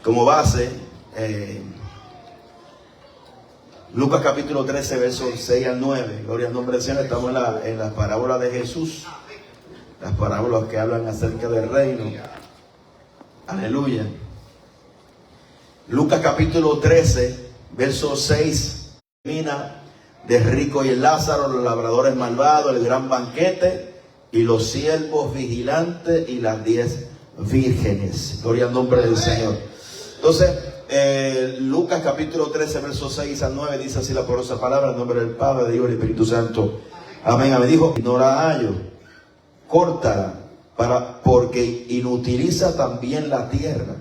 como base Lucas capítulo 13, versos 6 al 9. Gloria al nombre del Señor. Estamos en la parábola de Jesús. Las parábolas que hablan acerca del reino. Aleluya. Lucas capítulo 13, verso 6. Termina de rico y el Lázaro, los labradores malvados, el gran banquete y los siervos vigilantes y las 10 vírgenes. Gloria al nombre del Señor. Entonces, Lucas capítulo 13, versos 6 al 9 dice así la poderosa palabra, en nombre del Padre, del Hijo y del Espíritu Santo. Amén. Me dijo, no la hallo, córtala, porque inutiliza también la tierra.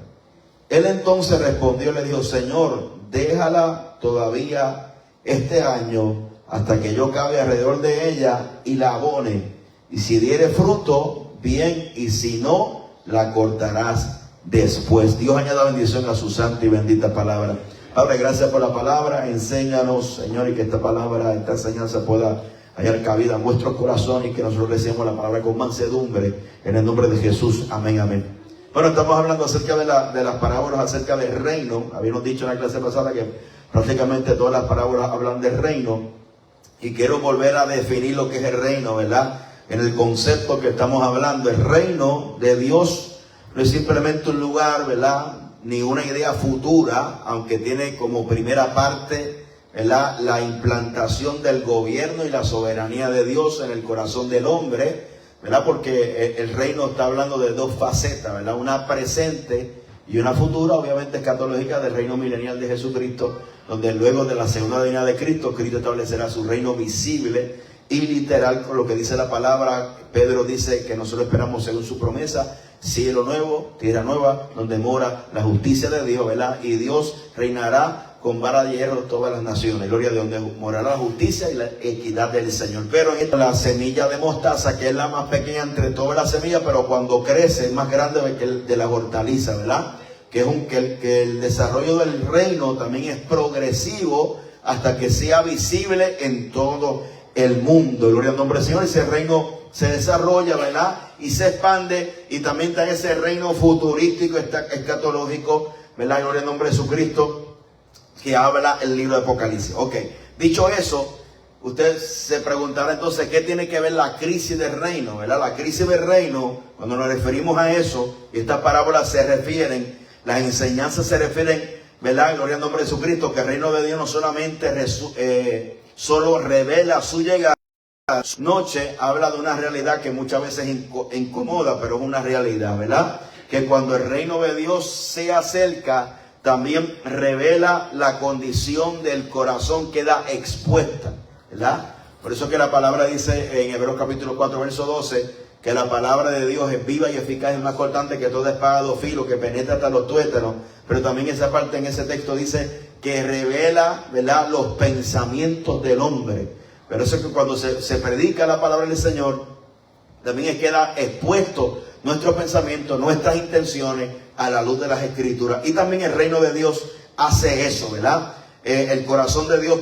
Él entonces respondió y le dijo, Señor, déjala todavía este año hasta que yo cabe alrededor de ella y la abone. Y si diere fruto, bien, y si no, la cortarás después. Dios añada bendición a su santa y bendita palabra. Padre, gracias por la palabra. Enséñanos, Señor, y que esta palabra, esta enseñanza pueda hallar cabida en nuestros corazones y que nosotros recibamos la palabra con mansedumbre en el nombre de Jesús. Amén, amén. Bueno, estamos hablando acerca de las parábolas acerca del reino. Habíamos dicho en la clase pasada que prácticamente todas las parábolas hablan del reino, y quiero volver a definir lo que es el reino, ¿verdad? En el concepto que estamos hablando, el reino de Dios no es simplemente un lugar, ¿verdad? Ni una idea futura, aunque tiene como primera parte, ¿verdad?, la implantación del gobierno y la soberanía de Dios en el corazón del hombre, ¿verdad? Porque el reino está hablando de dos facetas, ¿verdad? Una presente y una futura, obviamente escatológica, del reino milenial de Jesucristo, donde luego de la segunda venida de Cristo, Cristo establecerá su reino visible y literal, con lo que dice la palabra. Pedro dice que nosotros esperamos según su promesa, cielo nuevo, tierra nueva, donde mora la justicia de Dios, ¿verdad? Y Dios reinará con vara de hierro todas las naciones. Gloria a Dios, donde morará la justicia y la equidad del Señor. Pero en la semilla de mostaza, que es la más pequeña entre todas las semillas, pero cuando crece es más grande que el de la hortaliza, ¿verdad? Que el desarrollo del reino también es progresivo hasta que sea visible en todo el mundo. Gloria al nombre del Señor. Ese reino se desarrolla, ¿verdad? Y se expande, y también está ese reino futurístico, escatológico, ¿verdad? Gloria al nombre de Jesucristo, que habla el libro de Apocalipsis. Ok, dicho eso, usted se preguntará entonces, ¿qué tiene que ver la crisis del reino, ¿verdad? La crisis del reino, cuando nos referimos a eso, estas parábolas se refieren, las enseñanzas se refieren, ¿verdad? Gloria al nombre de Jesucristo, que el reino de Dios no solamente solo revela su llegada. Noche habla de una realidad que muchas veces incomoda, pero es una realidad, ¿verdad? Que cuando el reino de Dios se acerca, también revela la condición del corazón, queda expuesta, ¿verdad? Por eso que la palabra dice en Hebreos capítulo 4, verso 12, que la palabra de Dios es viva y eficaz, es más cortante que toda espada de dos filos, que penetra hasta los tuétanos. Pero también esa parte en ese texto dice que revela, ¿verdad?, los pensamientos del hombre. Pero eso es que cuando se predica la palabra del Señor, también queda expuesto nuestros pensamientos, nuestras intenciones a la luz de las Escrituras. Y también el reino de Dios hace eso, ¿verdad? El corazón de Dios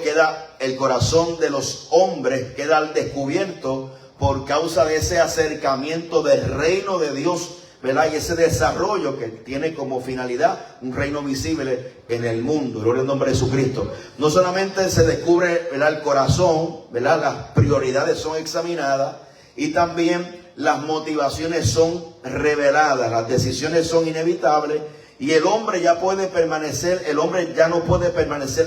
el corazón de los hombres queda al descubierto por causa de ese acercamiento del reino de Dios, ¿verdad? Y ese desarrollo que tiene como finalidad un reino visible en el mundo. Gloria al nombre de Jesucristo. No solamente se descubre, ¿verdad?, el corazón, ¿verdad?, las prioridades son examinadas, y también las motivaciones son reveladas, las decisiones son inevitables, y el hombre ya no puede permanecer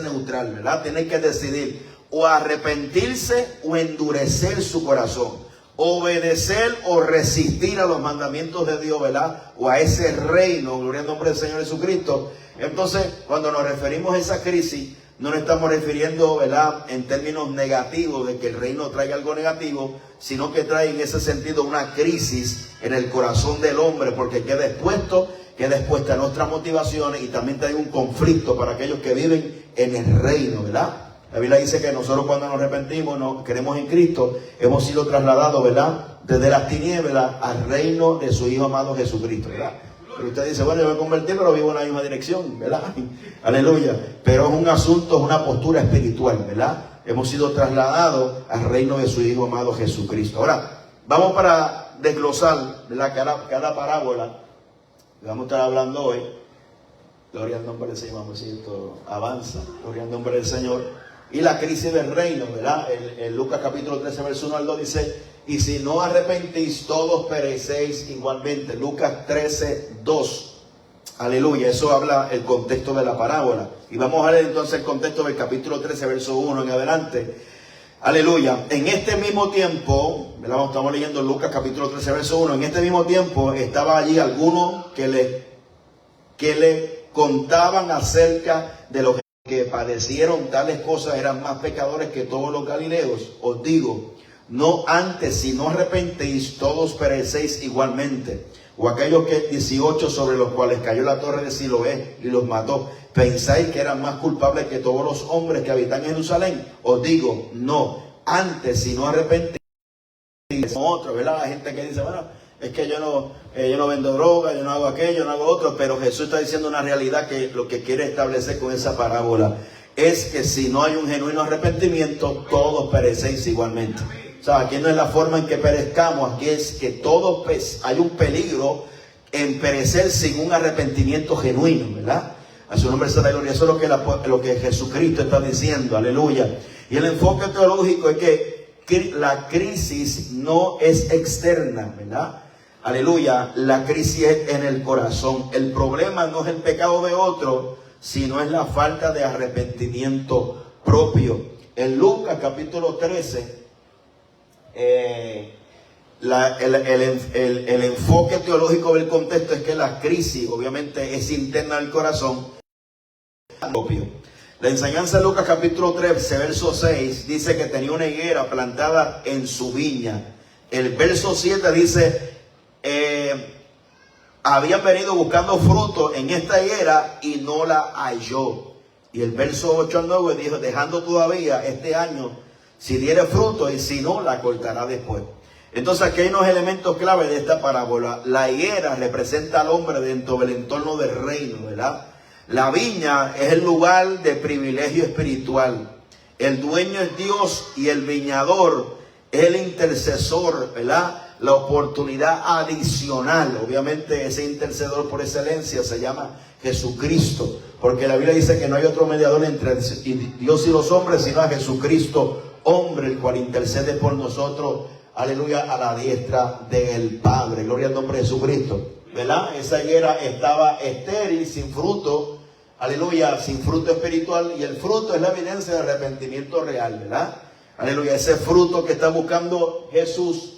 neutral, ¿verdad? Tiene que decidir o arrepentirse o endurecer su corazón, obedecer o resistir a los mandamientos de Dios, ¿verdad?, o a ese reino. Gloria al nombre del Señor Jesucristo. Entonces, cuando nos referimos a esa crisis, no nos estamos refiriendo, ¿verdad?, en términos negativos de que el reino traiga algo negativo, sino que trae en ese sentido una crisis en el corazón del hombre, porque queda expuesta a nuestras motivaciones, y también trae un conflicto para aquellos que viven en el reino, ¿verdad? La Biblia dice que nosotros, cuando nos arrepentimos, nos queremos en Cristo, hemos sido trasladados, ¿verdad?, desde las tinieblas al reino de su Hijo amado Jesucristo, ¿verdad? Pero usted dice, bueno, yo me convertí, pero vivo en la misma dirección, ¿verdad? Aleluya. Pero es un asunto, es una postura espiritual, ¿verdad? Hemos sido trasladados al reino de su Hijo amado Jesucristo. Ahora, vamos para desglosar, ¿verdad?, cada parábola, Vamos a estar hablando hoy. Gloria al nombre del Señor, vamos a decir esto, avanza, gloria al nombre del Señor. Y la crisis del reino, ¿verdad? En Lucas capítulo 13, verso 1 al 2 dice, y si no arrepentís, todos perecéis igualmente. Lucas 13, 2. Aleluya, eso habla el contexto de la parábola. Y vamos a leer entonces el contexto del capítulo 13, verso 1 en adelante. Aleluya, en este mismo tiempo, ¿verdad? Estamos leyendo Lucas capítulo 13, verso 1. En este mismo tiempo estaba allí algunos que le contaban acerca de los que padecieron tales cosas, eran más pecadores que todos los galileos. Os digo, no antes, si no arrepentéis, todos perecéis igualmente. O aquellos que 18 sobre los cuales cayó la torre de Siloé y los mató, ¿pensáis que eran más culpables que todos los hombres que habitan en Jerusalén? Os digo, no, antes, si no arrepentéis. Otro, ¿verdad? La gente que dice, bueno, es que yo no vendo droga, yo no hago aquello, yo no hago otro, pero Jesús está diciendo una realidad que lo que quiere establecer con esa parábola es que si no hay un genuino arrepentimiento, todos perecéis igualmente. O sea, aquí no es la forma en que perezcamos, aquí es que todos hay un peligro en perecer sin un arrepentimiento genuino, ¿verdad? A su nombre sea la gloria. Eso es lo que Jesucristo está diciendo, aleluya. Y el enfoque teológico es que la crisis no es externa, ¿verdad? Aleluya, la crisis es en el corazón. El problema no es el pecado de otro, sino es la falta de arrepentimiento propio. En Lucas capítulo 13, el enfoque teológico del contexto es que la crisis obviamente es interna del corazón propio. La enseñanza de Lucas capítulo 13, verso 6 dice que tenía una higuera plantada en su viña. El verso 7 dice, habían venido buscando fruto en esta higuera y no la halló. Y el verso 8 al 9 dijo, dejando todavía este año si diere fruto, y si no, la cortará después. Entonces aquí hay unos elementos clave de esta parábola. La higuera representa al hombre dentro del entorno del reino, ¿verdad? La viña es el lugar de privilegio espiritual. El dueño es Dios y el viñador es el intercesor, ¿verdad? La oportunidad adicional. Obviamente ese intercedor por excelencia se llama Jesucristo, porque la Biblia dice que no hay otro mediador entre Dios y los hombres sino a Jesucristo, hombre, el cual intercede por nosotros, aleluya, a la diestra del Padre. Gloria al nombre de Jesucristo, ¿verdad? Esa higuera estaba estéril, sin fruto, aleluya, sin fruto espiritual, y el fruto es la evidencia de arrepentimiento real, ¿verdad? Aleluya, ese fruto que está buscando Jesús,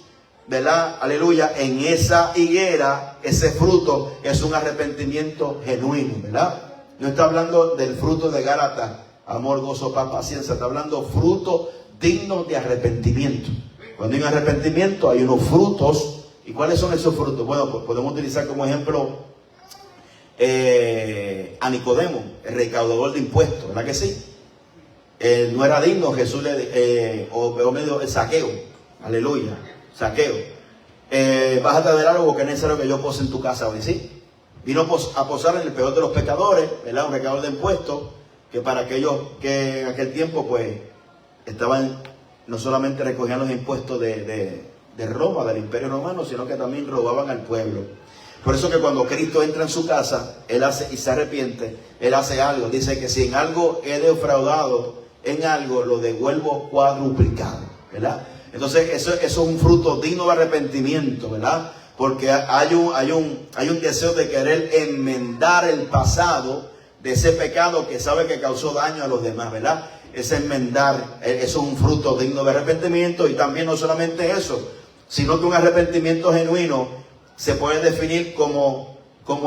¿verdad? Aleluya, en esa higuera, ese fruto es un arrepentimiento genuino, ¿verdad? No está hablando del fruto de Gálatas, amor, gozo, paz, paciencia, está hablando fruto digno de arrepentimiento. Cuando hay un arrepentimiento hay unos frutos. ¿Y cuáles son esos frutos? Bueno, pues podemos utilizar como ejemplo a Nicodemo, el recaudador de impuestos, ¿verdad que sí? No era digno, Jesús o medio Saqueo, aleluya, Saqueo, bájate del árbol porque es necesario que yo pose en tu casa hoy, ¿sí? Vino a posar en el peor de los pecadores, ¿verdad? Un recaudador de impuestos, que para aquellos que en aquel tiempo pues estaban, no solamente recogían los impuestos de Roma, del Imperio Romano, sino que también robaban al pueblo. Por eso que cuando Cristo entra en su casa, Él hace y se arrepiente, Él hace algo. Dice que si en algo he defraudado, en algo lo devuelvo cuadruplicado, ¿verdad? Entonces eso es un fruto digno de arrepentimiento, ¿verdad? Porque hay un deseo de querer enmendar el pasado de ese pecado que sabe que causó daño a los demás, ¿verdad? Es enmendar, eso es un fruto digno de arrepentimiento. Y también no solamente eso, sino que un arrepentimiento genuino se puede definir como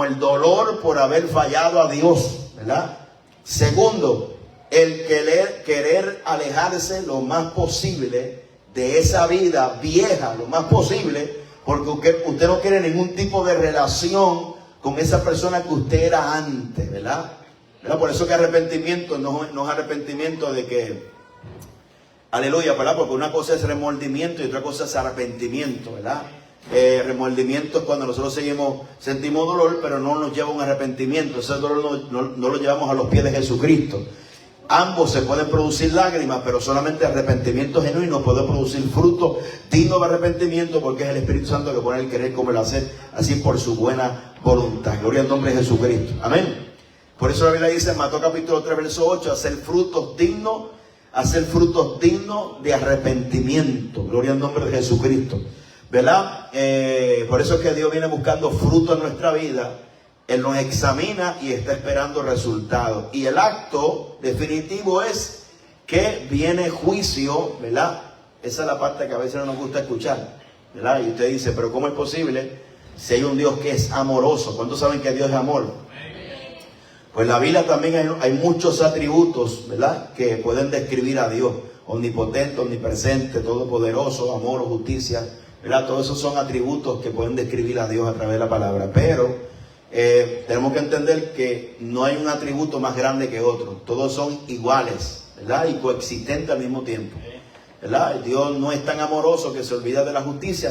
el dolor por haber fallado a Dios, ¿verdad? Segundo, el querer alejarse lo más posible de esa vida vieja, lo más posible, porque usted no quiere ningún tipo de relación con esa persona que usted era antes, ¿verdad? Por eso que arrepentimiento no es arrepentimiento de que, aleluya, ¿verdad? Porque una cosa es remordimiento y otra cosa es arrepentimiento, ¿verdad? Remordimiento es cuando nosotros sentimos dolor, pero no nos lleva a un arrepentimiento. Ese dolor no lo llevamos a los pies de Jesucristo. ambos se pueden producir lágrimas, pero solamente arrepentimiento genuino puede producir fruto digno de arrepentimiento, porque es el Espíritu Santo que pone el querer como el hacer, así por su buena voluntad. Gloria al nombre de Jesucristo. Amén. Por eso la Biblia dice en Mateo capítulo 3 verso 8, hacer frutos dignos de arrepentimiento. Gloria al nombre de Jesucristo. ¿Verdad? Por eso es que Dios viene buscando fruto en nuestra vida. Él nos examina y está esperando resultados. Y el acto definitivo es que viene juicio, ¿verdad? Esa es la parte que a veces no nos gusta escuchar, ¿verdad? Y usted dice, pero ¿cómo es posible si hay un Dios que es amoroso? ¿Cuántos saben que Dios es amor? Pues en la Biblia también hay muchos atributos, ¿verdad?, que pueden describir a Dios. Omnipotente, omnipresente, todopoderoso, amor, justicia, ¿verdad? Todos esos son atributos que pueden describir a Dios a través de la palabra. Pero tenemos que entender que no hay un atributo más grande que otro. Todos son iguales, ¿verdad? Y coexistentes al mismo tiempo, ¿verdad? Dios no es tan amoroso que se olvida de la justicia,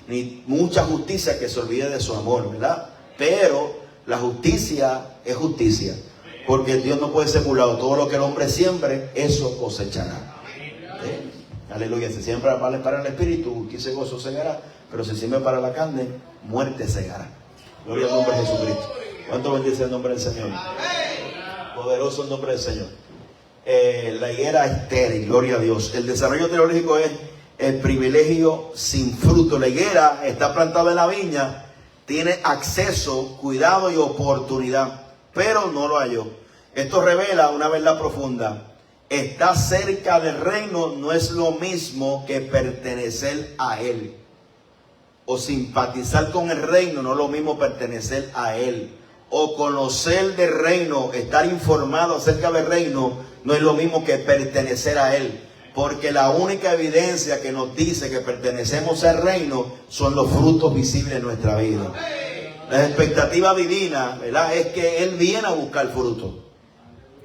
ni mucha justicia que se olvide de su amor, ¿verdad? Pero la justicia es justicia, porque Dios no puede ser burlado. Todo lo que el hombre siembre, eso cosechará. Aleluya. Si siembra para el espíritu, quise gozo segará, pero si siembra para la carne, muerte segará. Gloria al nombre de Jesucristo. ¿Cuánto bendice el nombre del Señor? Poderoso el nombre del Señor. La higuera estéril, gloria a Dios. El desarrollo teológico es el privilegio sin fruto. La higuera está plantada en la viña, tiene acceso, cuidado y oportunidad, pero no lo halló. Esto revela una verdad profunda. Estar cerca del reino no es lo mismo que pertenecer a él. O simpatizar con el reino no es lo mismo pertenecer a él. O conocer del reino, estar informado acerca del reino, no es lo mismo que pertenecer a él. Porque la única evidencia que nos dice que pertenecemos al reino son los frutos visibles en nuestra vida. La expectativa divina, ¿verdad?, es que Él viene a buscar frutos.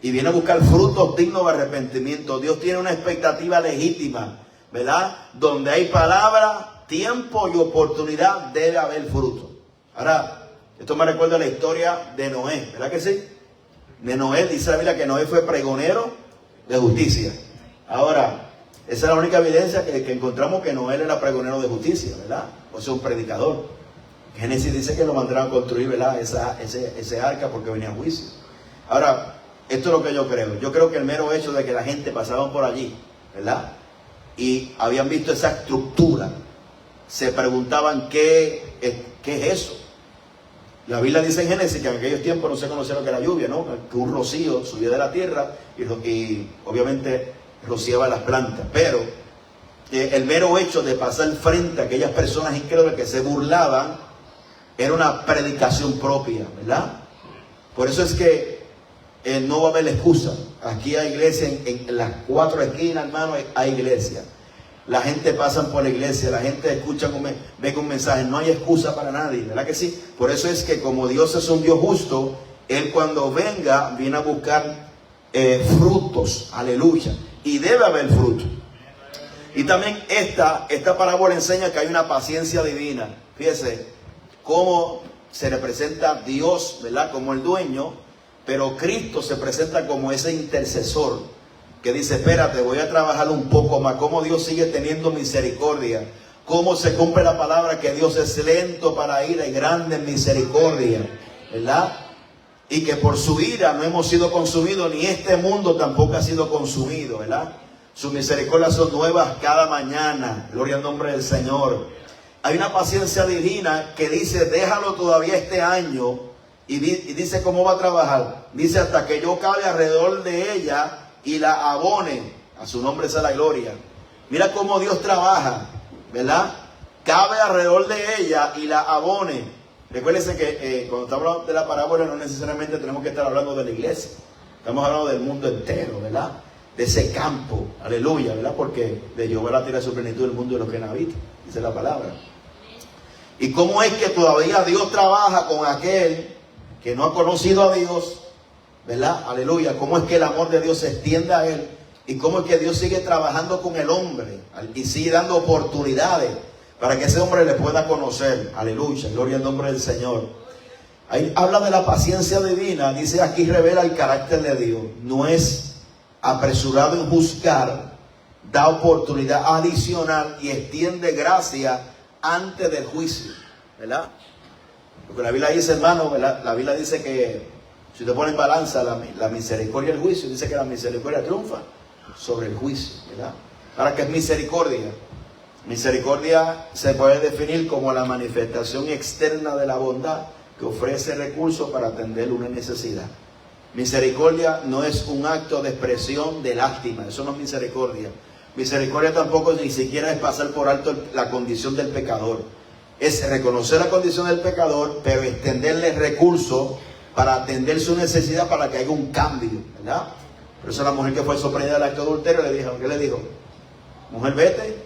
Y viene a buscar frutos dignos de arrepentimiento. Dios tiene una expectativa legítima, ¿verdad? Donde hay palabra, tiempo y oportunidad, debe haber fruto. Ahora, esto me recuerda a la historia de Noé, ¿verdad que sí? De Noé, dice la Biblia que Noé fue pregonero de justicia. Ahora, esa es la única evidencia que encontramos que Noé era pregonero de justicia, ¿verdad? O sea, un predicador. Génesis dice que lo mandaron a construir, ¿verdad?, ese arca porque venía a juicio. Ahora, esto es lo que yo creo. Yo creo que el mero hecho de que la gente pasaba por allí, ¿verdad?, y habían visto esa estructura, se preguntaban ¿qué es eso? La Biblia dice en Génesis que en aquellos tiempos no se conocía lo que era lluvia, ¿no? Que un rocío subía de la tierra y obviamente rociaba las plantas. Pero el mero hecho de pasar frente a aquellas personas incrédulas que se burlaban era una predicación propia, ¿verdad? Por eso es que no va a haber excusa. Aquí hay iglesia en las 4 esquinas, hermano, hay iglesia. La gente pasa por la iglesia, la gente escucha, ve un mensaje, no hay excusa para nadie, ¿verdad que sí? Por eso es que como Dios es un Dios justo, Él cuando venga viene a buscar frutos, aleluya, y debe haber fruto. Y también esta parábola enseña que hay una paciencia divina. Fíjese cómo se representa Dios, ¿verdad?, como el dueño, pero Cristo se presenta como ese intercesor que dice, espérate, voy a trabajar un poco más. Cómo Dios sigue teniendo misericordia, cómo se cumple la palabra que Dios es lento para ira y grande en misericordia, ¿verdad? Y que por su ira no hemos sido consumidos, ni este mundo tampoco ha sido consumido, ¿verdad? Sus misericordias son nuevas cada mañana, gloria al nombre del Señor. Hay una paciencia divina que dice, déjalo todavía este año, y dice cómo va a trabajar. Dice, hasta que yo cabe alrededor de ella y la abone, a su nombre sea la gloria. Mira cómo Dios trabaja, ¿verdad? Cabe alrededor de ella y la abone. Recuérdense que cuando estamos hablando de la parábola no necesariamente tenemos que estar hablando de la iglesia. Estamos hablando del mundo entero, ¿verdad? De ese campo, aleluya, ¿verdad? Porque de Jehová la tierra su plenitud del mundo de los que en habitan, dice la palabra. Y cómo es que todavía Dios trabaja con aquel que no ha conocido a Dios, ¿verdad? Aleluya. Cómo es que el amor de Dios se extiende a él y cómo es que Dios sigue trabajando con el hombre y sigue dando oportunidades para que ese hombre le pueda conocer. Aleluya, gloria al nombre del Señor. Ahí habla de la paciencia divina. Dice aquí revela el carácter de Dios. No es apresurado en juzgar, da oportunidad adicional y extiende gracia antes del juicio, ¿verdad? Porque la Biblia dice, hermano, ¿verdad? La Biblia dice que si usted pone en balanza la misericordia y el juicio, dice que la misericordia triunfa sobre el juicio, ¿verdad? Ahora, ¿qué es misericordia? Misericordia se puede definir como la manifestación externa de la bondad que ofrece recursos para atender una necesidad. Misericordia no es un acto de expresión de lástima, eso no es misericordia. Misericordia tampoco ni siquiera es pasar por alto la condición del pecador. Es reconocer la condición del pecador, pero extenderle recursos para atender su necesidad para que haya un cambio, ¿verdad? Por eso la mujer que fue sorprendida del acto de adulterio le dijo, ¿qué le dijo? Mujer, vete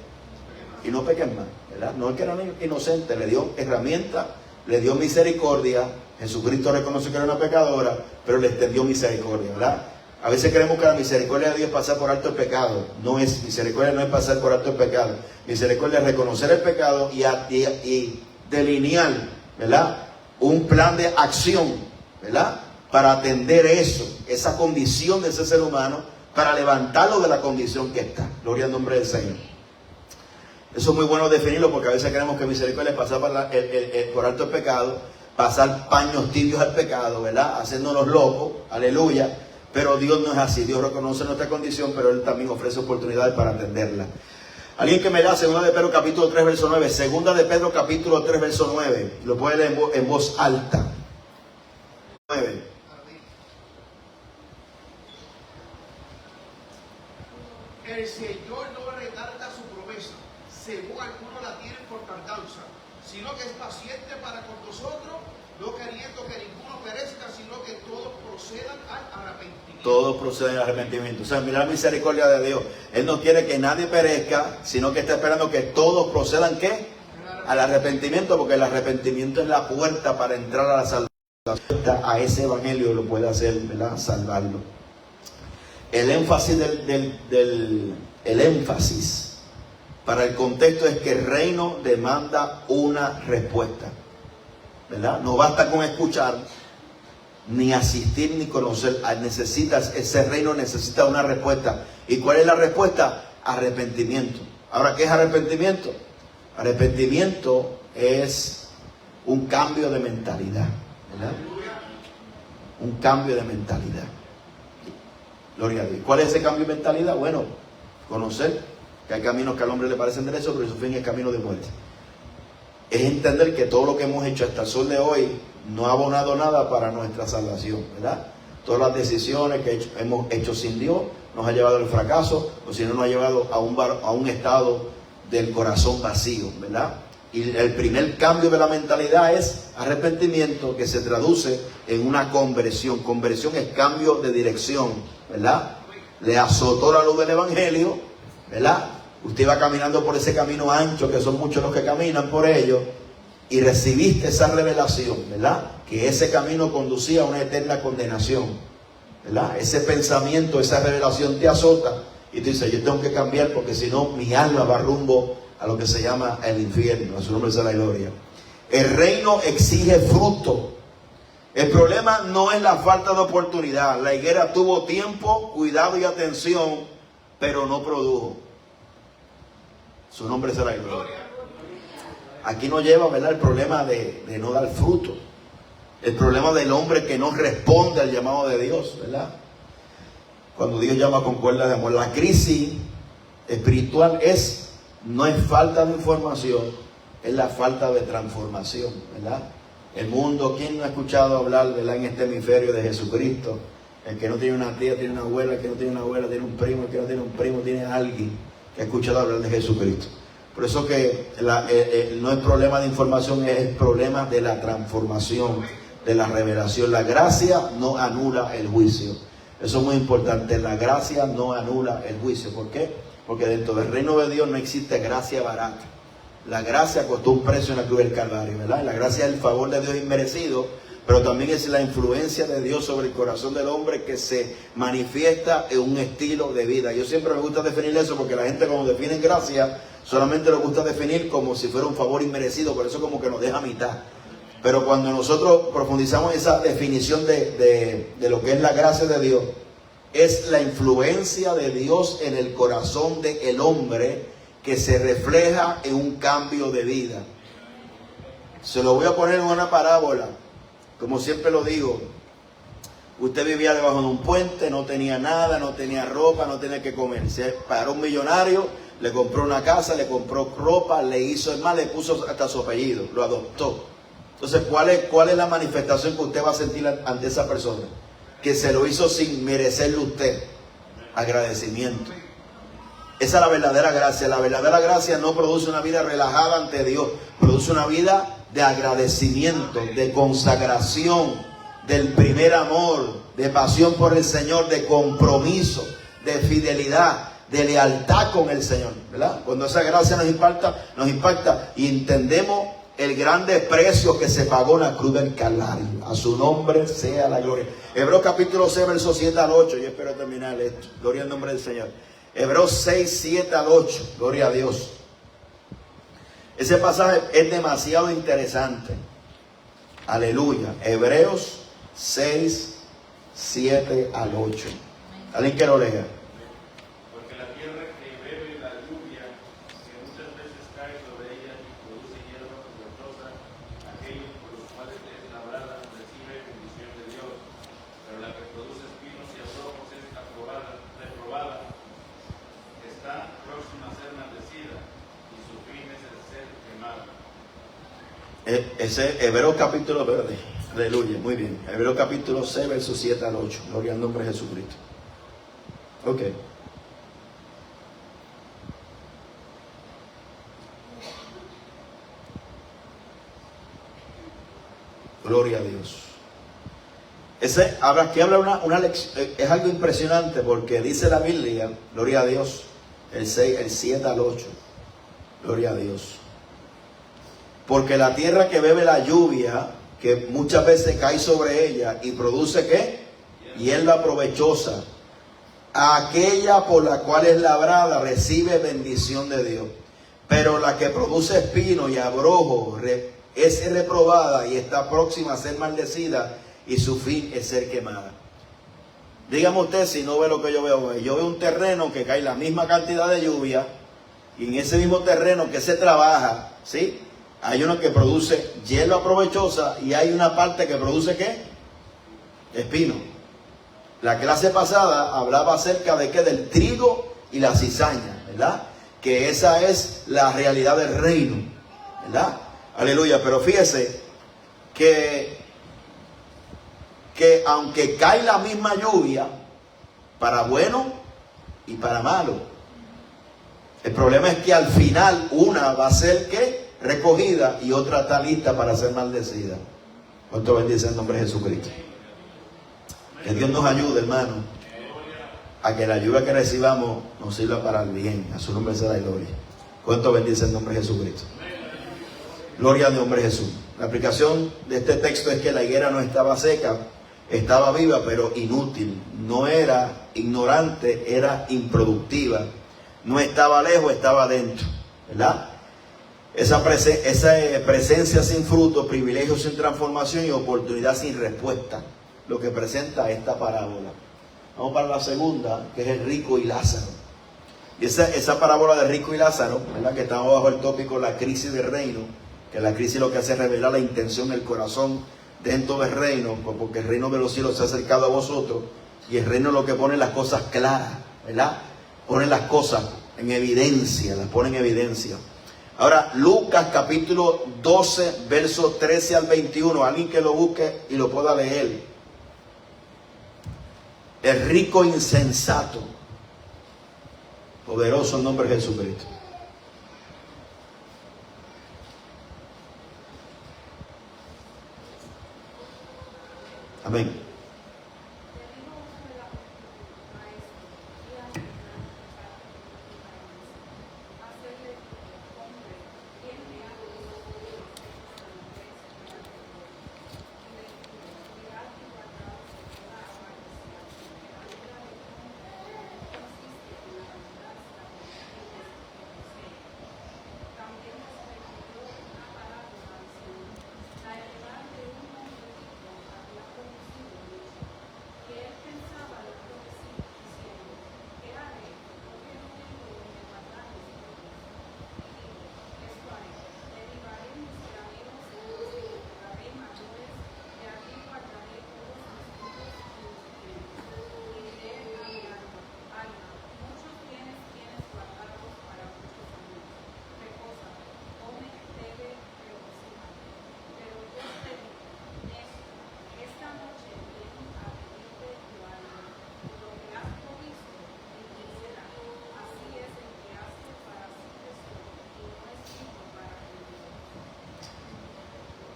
y no peques más, ¿verdad? No es que era inocente, le dio herramienta, le dio misericordia. Jesucristo reconoció que era una pecadora, pero le extendió misericordia, ¿verdad? A veces creemos que la misericordia de Dios es pasar por alto el pecado. No es, misericordia no es pasar por alto el pecado. Misericordia es reconocer el pecado y delinear, ¿verdad? Un plan de acción, ¿verdad? Para atender eso, esa condición de ese ser humano, para levantarlo de la condición que está. Gloria al nombre del Señor. Eso es muy bueno definirlo, porque a veces creemos que misericordia es pasar por alto el pecado, pasar paños tibios al pecado, ¿verdad? Haciéndonos locos, aleluya. Pero Dios no es así. Dios reconoce nuestra condición, pero Él también ofrece oportunidades para atenderla. Alguien que me da 2 de Pedro capítulo 3 verso 9. 2 de Pedro capítulo 3 verso 9. Lo puede leer en voz alta. 9. El Señor no retarda su promesa, según algunos la tienen por tardanza, sino que es paciente para con nosotros, no queriendo que ninguno perezca, sino que todos procedan al arrepentimiento. Todos proceden al arrepentimiento. O sea, mira la misericordia de Dios. Él no quiere que nadie perezca, sino que está esperando que todos procedan, ¿qué? Al arrepentimiento, porque el arrepentimiento es la puerta para entrar a la salvación. A ese evangelio lo puede hacer, ¿verdad? Salvarlo. El énfasis el énfasis para el contexto es que el reino demanda una respuesta, ¿verdad? No basta con escuchar, ni asistir, ni conocer. Ese reino necesita una respuesta. ¿Y cuál es la respuesta? Arrepentimiento. Ahora, ¿qué es arrepentimiento? Arrepentimiento es un cambio de mentalidad, ¿verdad? Un cambio de mentalidad. Gloria a Dios. ¿Cuál es ese cambio de mentalidad? Bueno, conocer que hay caminos que al hombre le parecen derechos, pero su fin es camino de muerte. Es entender que todo lo que hemos hecho hasta el sol de hoy no ha abonado nada para nuestra salvación, ¿verdad? Todas las decisiones que hemos hecho sin Dios nos ha llevado al fracaso, o si no nos ha llevado a un estado del corazón vacío, ¿verdad? Y el primer cambio de la mentalidad es arrepentimiento, que se traduce en una conversión. Conversión es cambio de dirección, ¿verdad? Le azotó la luz del evangelio, ¿verdad? Usted va caminando por ese camino ancho, que son muchos los que caminan por ello, y recibiste esa revelación, ¿verdad? Que ese camino conducía a una eterna condenación, ¿verdad? Ese pensamiento, esa revelación te azota y tú dices, yo tengo que cambiar porque si no mi alma va rumbo a lo que se llama el infierno. A su nombre sea la gloria. El reino exige fruto. El problema no es la falta de oportunidad. La higuera tuvo tiempo, cuidado y atención, pero no produjo. Su nombre será la gloria. Aquí nos lleva, ¿verdad?, el problema de no dar fruto. El problema del hombre que no responde al llamado de Dios, ¿verdad? Cuando Dios llama con cuerdas de amor. La crisis espiritual no es falta de información, es la falta de transformación, ¿verdad? El mundo, ¿quién no ha escuchado hablar, ¿verdad?, en este hemisferio de Jesucristo? El que no tiene una tía tiene una abuela, el que no tiene una abuela tiene un primo, el que no tiene un primo tiene a alguien que ha escuchado hablar de Jesucristo. Por eso que no es problema de información, es problema de la transformación, de la revelación. La gracia no anula el juicio. Eso es muy importante. La gracia no anula el juicio. ¿Por qué? Porque dentro del reino de Dios no existe gracia barata. La gracia costó un precio en la cruz del Calvario, ¿verdad? La gracia es el favor de Dios inmerecido, pero también es la influencia de Dios sobre el corazón del hombre que se manifiesta en un estilo de vida. Yo siempre me gusta definir eso porque la gente cuando define gracia solamente le gusta definir como si fuera un favor inmerecido, por eso como que nos deja a mitad. Pero cuando nosotros profundizamos esa definición de lo que es la gracia de Dios, es la influencia de Dios en el corazón del hombre que se refleja en un cambio de vida. Se lo voy a poner en una parábola. Como siempre lo digo, usted vivía debajo de un puente, no tenía nada, no tenía ropa, no tenía que comer. Se paró un millonario, le compró una casa, le compró ropa, le hizo el mal, le puso hasta su apellido, lo adoptó. Entonces, ¿cuál es la manifestación que usted va a sentir ante esa persona? Que se lo hizo sin merecerle usted. Agradecimiento. Esa es la verdadera gracia. La verdadera gracia no produce una vida relajada ante Dios, produce una vida de agradecimiento, de consagración, del primer amor, de pasión por el Señor, de compromiso, de fidelidad, de lealtad con el Señor, ¿verdad? Cuando esa gracia nos impacta y entendemos el grande precio que se pagó en la cruz del Calvario. A su nombre sea la gloria. Hebreos capítulo 6, versos 7 al 8. Yo espero terminar esto. Gloria al nombre del Señor. Hebreos 6, 7 al 8. Gloria a Dios. Ese pasaje es demasiado interesante. Aleluya. Hebreos 6, 7 al 8. ¿Alguien que lo lea? Porque la tierra que bebe la lluvia, que muchas veces cae sobre ella y produce hierba jugosa, aquellos por los cuales es labrada recibe bendición de Dios. Pero la que produce espinos y abrojos es reprobada, está próxima a ser maldecida, y su fin es el ser quemada. Ese Hebreos capítulo, aleluya, muy bien. Hebreos capítulo 6, versos 7 al 8. Gloria al nombre de Jesucristo. Ok. Gloria a Dios. Aquí habla una lección, es algo impresionante porque dice la Biblia, gloria a Dios, el 7 al 8. Gloria a Dios. Porque la tierra que bebe la lluvia, que muchas veces cae sobre ella y produce ¿qué? Hierba provechosa. Aquella por la cual es labrada recibe bendición de Dios. Pero la que produce espino y abrojo es reprobada y está próxima a ser maldecida y su fin es ser quemada. Dígame usted si no ve lo que yo veo. Yo veo un terreno que cae la misma cantidad de lluvia y en ese mismo terreno que se trabaja, ¿sí? Hay uno que produce hierba provechosa y hay una parte que produce ¿qué? Espino. La clase pasada hablaba acerca de ¿qué? Del trigo y la cizaña, ¿verdad? Que esa es la realidad del reino, ¿verdad? Aleluya. Pero fíjese que aunque cae la misma lluvia, para bueno y para malo, el problema es que al final una va a ser ¿qué? Recogida y otra está lista para ser maldecida. ¿Cuánto bendice el nombre de Jesucristo? Que Dios nos ayude, hermano, a que la ayuda que recibamos nos sirva para el bien. A su nombre sea la gloria. ¿Cuánto bendice el nombre de Jesucristo? Gloria al nombre de Jesús. La aplicación de este texto es que la higuera no estaba seca, estaba viva, pero inútil. No era ignorante, era improductiva. No estaba lejos, estaba dentro, ¿verdad? Esa presencia sin fruto, privilegio sin transformación y oportunidad sin respuesta, lo que presenta esta parábola. Vamos para la segunda, que es el rico y Lázaro. Y esa parábola de rico y Lázaro, ¿verdad? Que estamos bajo el tópico la crisis del reino, que la crisis lo que hace es revelar la intención del corazón dentro del reino, porque el reino de los cielos se ha acercado a vosotros, y el reino lo que pone las cosas claras, ¿verdad? Pone las cosas en evidencia, las pone en evidencia. Ahora, Lucas capítulo 12, versos 13 al 21, alguien que lo busque y lo pueda leer. El rico insensato. Poderoso el nombre de Jesucristo. Amén.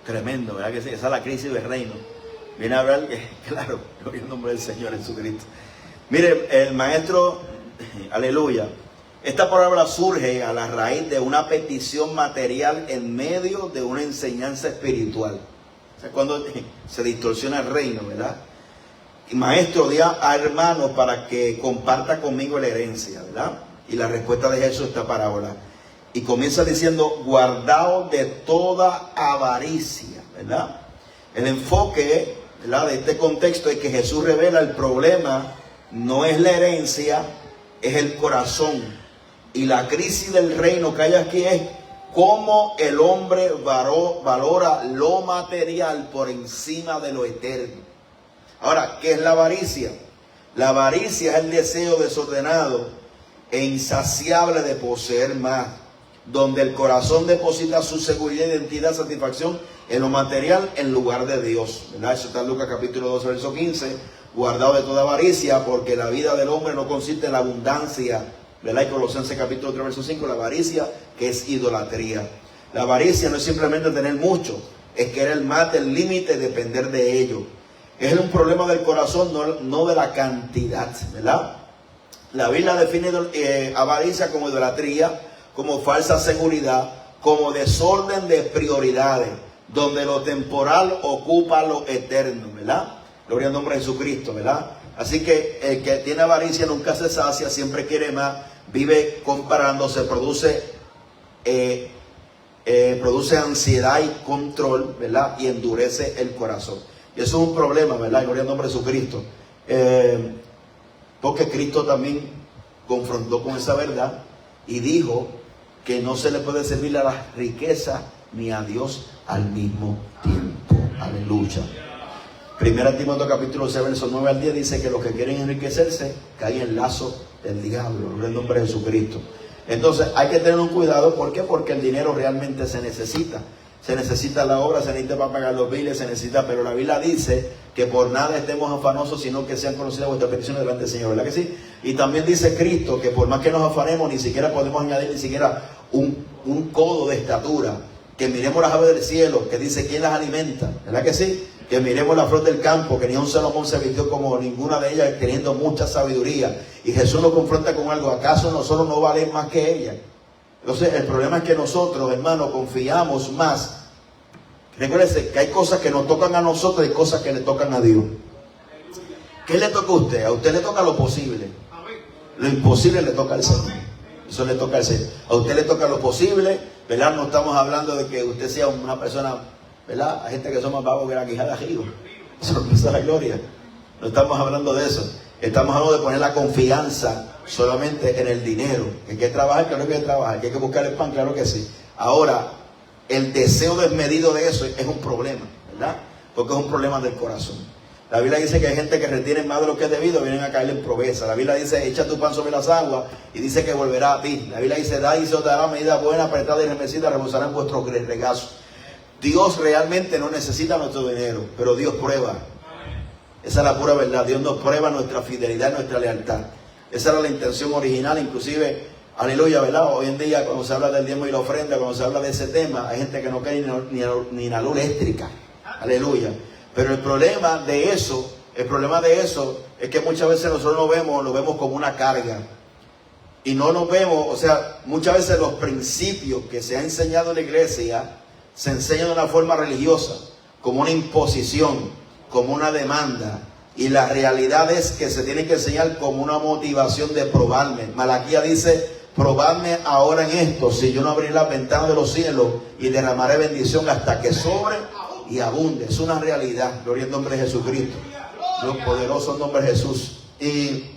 Tremendo, ¿verdad que sí? Esa es la crisis del reino. Viene a hablar que, claro, gloria al nombre del Señor Jesucristo. Mire, el maestro, aleluya, esta palabra surge a la raíz de una petición material en medio de una enseñanza espiritual. O sea, cuando se distorsiona el reino, ¿verdad? Y maestro, di a hermanos para que comparta conmigo la herencia, ¿verdad? Y la respuesta de Jesús, esta parábola. Y comienza diciendo, guardaos de toda avaricia, ¿verdad? El enfoque, ¿verdad?, de este contexto es que Jesús revela el problema, no es la herencia, es el corazón. Y la crisis del reino que hay aquí es cómo el hombre valora lo material por encima de lo eterno. Ahora, ¿qué es la avaricia? La avaricia es el deseo desordenado e insaciable de poseer más, donde el corazón deposita su seguridad, identidad, satisfacción en lo material en lugar de Dios, ¿verdad? Eso está en Lucas capítulo 12, verso 15, guardado de toda avaricia, porque la vida del hombre no consiste en la abundancia, ¿verdad? Y Colosenses capítulo 3, verso 5, la avaricia, que es idolatría. La avaricia no es simplemente tener mucho, es querer más del límite, depender de ello. Es un problema del corazón, no de la cantidad, ¿verdad? La Biblia define avaricia como idolatría, como falsa seguridad, como desorden de prioridades, donde lo temporal ocupa lo eterno, ¿verdad? Gloria al nombre de Jesucristo, ¿verdad? Así que el que tiene avaricia nunca se sacia, siempre quiere más, vive comparándose, produce ansiedad y control, ¿verdad? Y endurece el corazón. Y eso es un problema, ¿verdad? Gloria al nombre de Jesucristo. Porque Cristo también confrontó con esa verdad y dijo que no se le puede servir a las riquezas ni a Dios al mismo tiempo. Aleluya. Primera Timoteo capítulo 6, versos 9 al 10 dice que los que quieren enriquecerse caen en el lazo del diablo. En el nombre de Jesucristo. Entonces hay que tener un cuidado. ¿Por qué? Porque el dinero realmente se necesita. Se necesita la obra, se necesita para pagar los biles, se necesita, pero la Biblia dice que por nada estemos afanosos, sino que sean conocidas vuestras peticiones delante del Señor, ¿verdad que sí? Y también dice Cristo que por más que nos afanemos, ni siquiera podemos añadir ni siquiera un codo de estatura. Que miremos las aves del cielo, que dice quién las alimenta, ¿verdad que sí? Que miremos la flor del campo, que ni un Salomón se vistió como ninguna de ellas, teniendo mucha sabiduría. Y Jesús nos confronta con algo, ¿acaso nosotros no valemos más que ella? Entonces el problema es que nosotros, hermanos, confiamos más. Recuérdense que hay cosas que nos tocan a nosotros y cosas que le tocan a Dios. ¿Qué le toca a usted? A usted le toca lo posible. Lo imposible le toca al Señor. Eso le toca al Señor. A usted le toca lo posible, ¿verdad? No estamos hablando de que usted sea una persona, ¿verdad? Hay gente que son más vagos que la quijada de Giro. Eso es la gloria. No estamos hablando de eso. Estamos hablando de poner la confianza solamente en el dinero. Que hay que trabajar, claro que hay que trabajar. Que hay que buscar el pan, claro que sí. Ahora, el deseo desmedido de eso es un problema, ¿verdad? Porque es un problema del corazón. La Biblia dice que hay gente que retiene más de lo que es debido, vienen a caer en pobreza. La Biblia dice, echa tu pan sobre las aguas, y dice que volverá a ti. La Biblia dice, da y se os dará medida buena, apretada y remecida, rebosarán vuestros regazos. Dios realmente no necesita nuestro dinero, pero Dios prueba. Esa es la pura verdad. Dios nos prueba nuestra fidelidad, nuestra lealtad. Esa era la intención original, inclusive, aleluya, ¿verdad? Hoy en día cuando se habla del diezmo y la ofrenda, cuando se habla de ese tema, hay gente que no cree ni en la luz eléctrica. Aleluya. Pero el problema de eso es que muchas veces nosotros lo vemos como una carga. Y no nos vemos, o sea, muchas veces los principios que se ha enseñado en la iglesia se enseñan de una forma religiosa, como una imposición, como una demanda. Y la realidad es que se tiene que enseñar como una motivación de probarme. Malaquías dice, probadme ahora en esto, si yo no abriré las ventanas de los cielos y derramaré bendición hasta que sobre y abunde. Es una realidad. Gloria al nombre de Jesucristo. Dios poderoso en nombre de Jesús. Y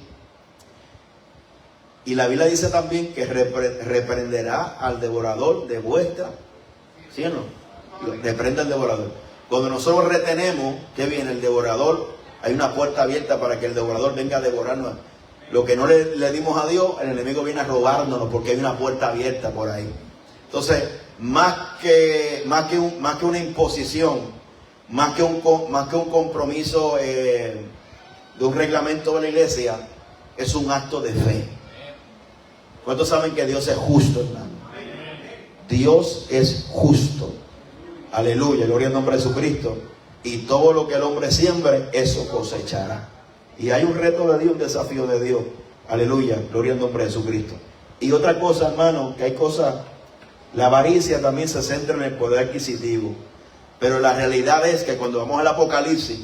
la Biblia dice también que reprenderá al devorador de vuestra. ¿Sí o no? Reprende al devorador. Cuando nosotros retenemos, ¿qué viene? El devorador, hay una puerta abierta para que el devorador venga a devorarnos. Lo que no le dimos a Dios, el enemigo viene a robárnoslo porque hay una puerta abierta por ahí. Entonces, más que una imposición, más que un compromiso de un reglamento de la iglesia, es un acto de fe. ¿Cuántos saben que Dios es justo, hermano? Dios es justo. Aleluya, gloria al nombre de Jesucristo. Y todo lo que el hombre siembre, eso cosechará. Y hay un reto de Dios, un desafío de Dios. Aleluya, gloria al nombre de Jesucristo. Y otra cosa, hermano, que hay cosas, la avaricia también se centra en el poder adquisitivo. Pero la realidad es que cuando vamos al Apocalipsis,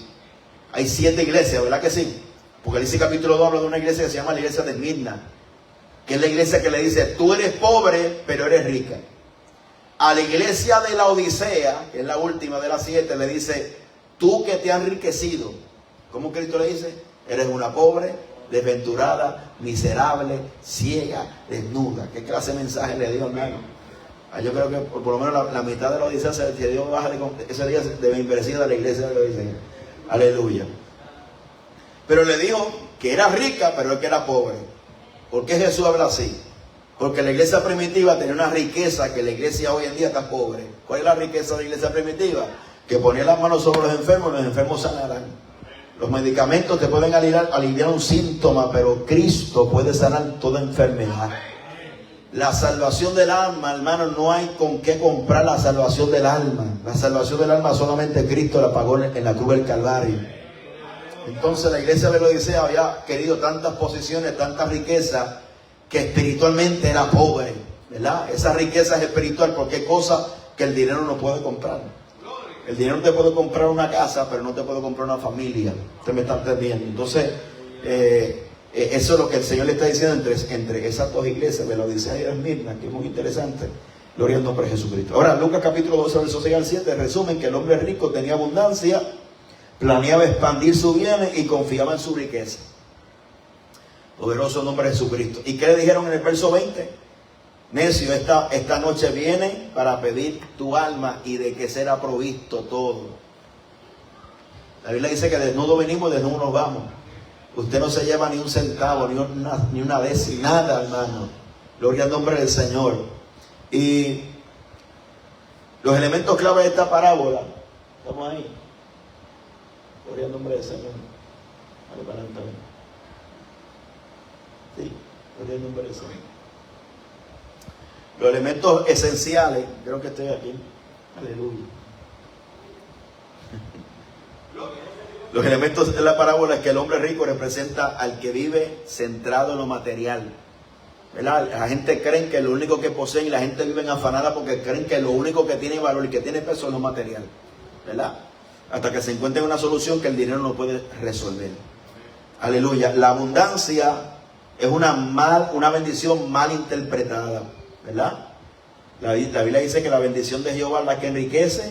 hay 7 iglesias, ¿verdad que sí? Apocalipsis capítulo 2 habla de una iglesia que se llama la iglesia de Esmirna, que es la iglesia que le dice, tú eres pobre, pero eres rica. A la iglesia de la Odisea, que es la última de las 7, le dice, tú que te has enriquecido. ¿Cómo Cristo le dice? Eres una pobre, desventurada, miserable, ciega, desnuda. ¿Qué clase de mensaje le dio, hermano? Yo creo que por lo menos la mitad de la Odisea se dio baja ese día de membresía de la iglesia de la Odisea. Aleluya. Pero le dijo que era rica, pero que era pobre. ¿Por qué Jesús habla así? Porque la iglesia primitiva tenía una riqueza que la iglesia hoy en día está pobre. ¿Cuál es la riqueza de la iglesia primitiva? Que ponía las manos sobre los enfermos sanarán. Los medicamentos te pueden aliviar un síntoma, pero Cristo puede sanar toda enfermedad. La salvación del alma, hermano, no hay con qué comprar la salvación del alma. La salvación del alma solamente Cristo la pagó en la cruz del Calvario. Entonces la iglesia de la Odisea había querido tantas posiciones, tanta riqueza, que espiritualmente era pobre, ¿verdad? Esa riqueza es espiritual porque hay cosas que el dinero no puede comprar. El dinero te puede comprar una casa, pero no te puede comprar una familia. Usted me está entendiendo. Entonces, eso es lo que el Señor le está diciendo entre esas dos iglesias, de la Odisea y de Esmirna, que es muy interesante. Gloria al nombre de Jesucristo. Ahora, Lucas capítulo 12, versos 6 al 7, resumen que el hombre rico tenía abundancia, planeaba expandir sus bienes y confiaba en su riqueza. Poderoso nombre de Jesucristo. ¿Y qué le dijeron en el verso 20? Necio, esta noche viene para pedir tu alma y de que será provisto todo. La Biblia dice que desnudo venimos y desnudo nos vamos. Usted no se lleva ni un centavo, ni una décima, nada, hermano. Gloria al nombre del Señor. Y los elementos clave de esta parábola, estamos ahí. Gloria al nombre del Señor. Vale, para adelante. Sí, gloria al nombre del Señor. Los elementos esenciales, creo que estoy aquí. Aleluya. Los elementos de la parábola es que el hombre rico representa al que vive centrado en lo material. ¿Verdad? La gente cree que lo único que poseen y la gente vive afanada porque creen que lo único que tiene valor y que tiene peso es lo material. ¿Verdad? Hasta que se encuentre una solución que el dinero no puede resolver. Aleluya. La abundancia es una bendición mal interpretada. ¿Verdad? La Biblia dice que la bendición de Jehová es la que enriquece,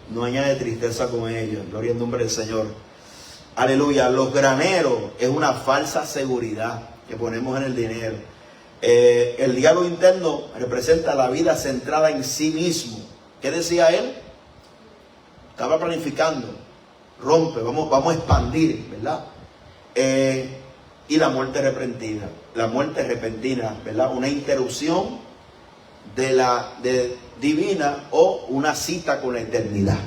no añade tristeza con ellos. Gloria al nombre del Señor. Aleluya. Los graneros es una falsa seguridad que ponemos en el dinero. El diálogo interno representa la vida centrada en sí mismo. ¿Qué decía él? Estaba planificando. Rompe, vamos a expandir, ¿verdad? Y la muerte repentina. La muerte repentina, ¿verdad? Una interrupción de divina o una cita con la eternidad.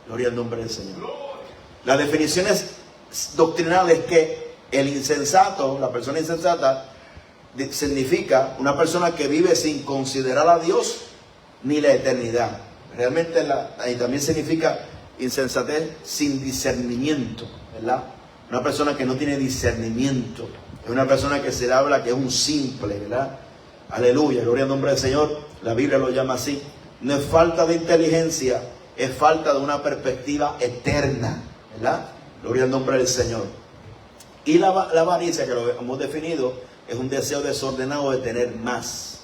Gloria al nombre del Señor. Las definiciones doctrinales que el insensato, la persona insensata, significa una persona que vive sin considerar a Dios ni la eternidad. Realmente ahí también significa insensatez sin discernimiento, ¿verdad? Una persona que no tiene discernimiento. Es una persona que se le habla que es un simple, ¿verdad? Aleluya, gloria al nombre del Señor. La Biblia lo llama así. No es falta de inteligencia, es falta de una perspectiva eterna, ¿verdad? Gloria al nombre del Señor. Y la avaricia, que lo hemos definido, es un deseo desordenado de tener más.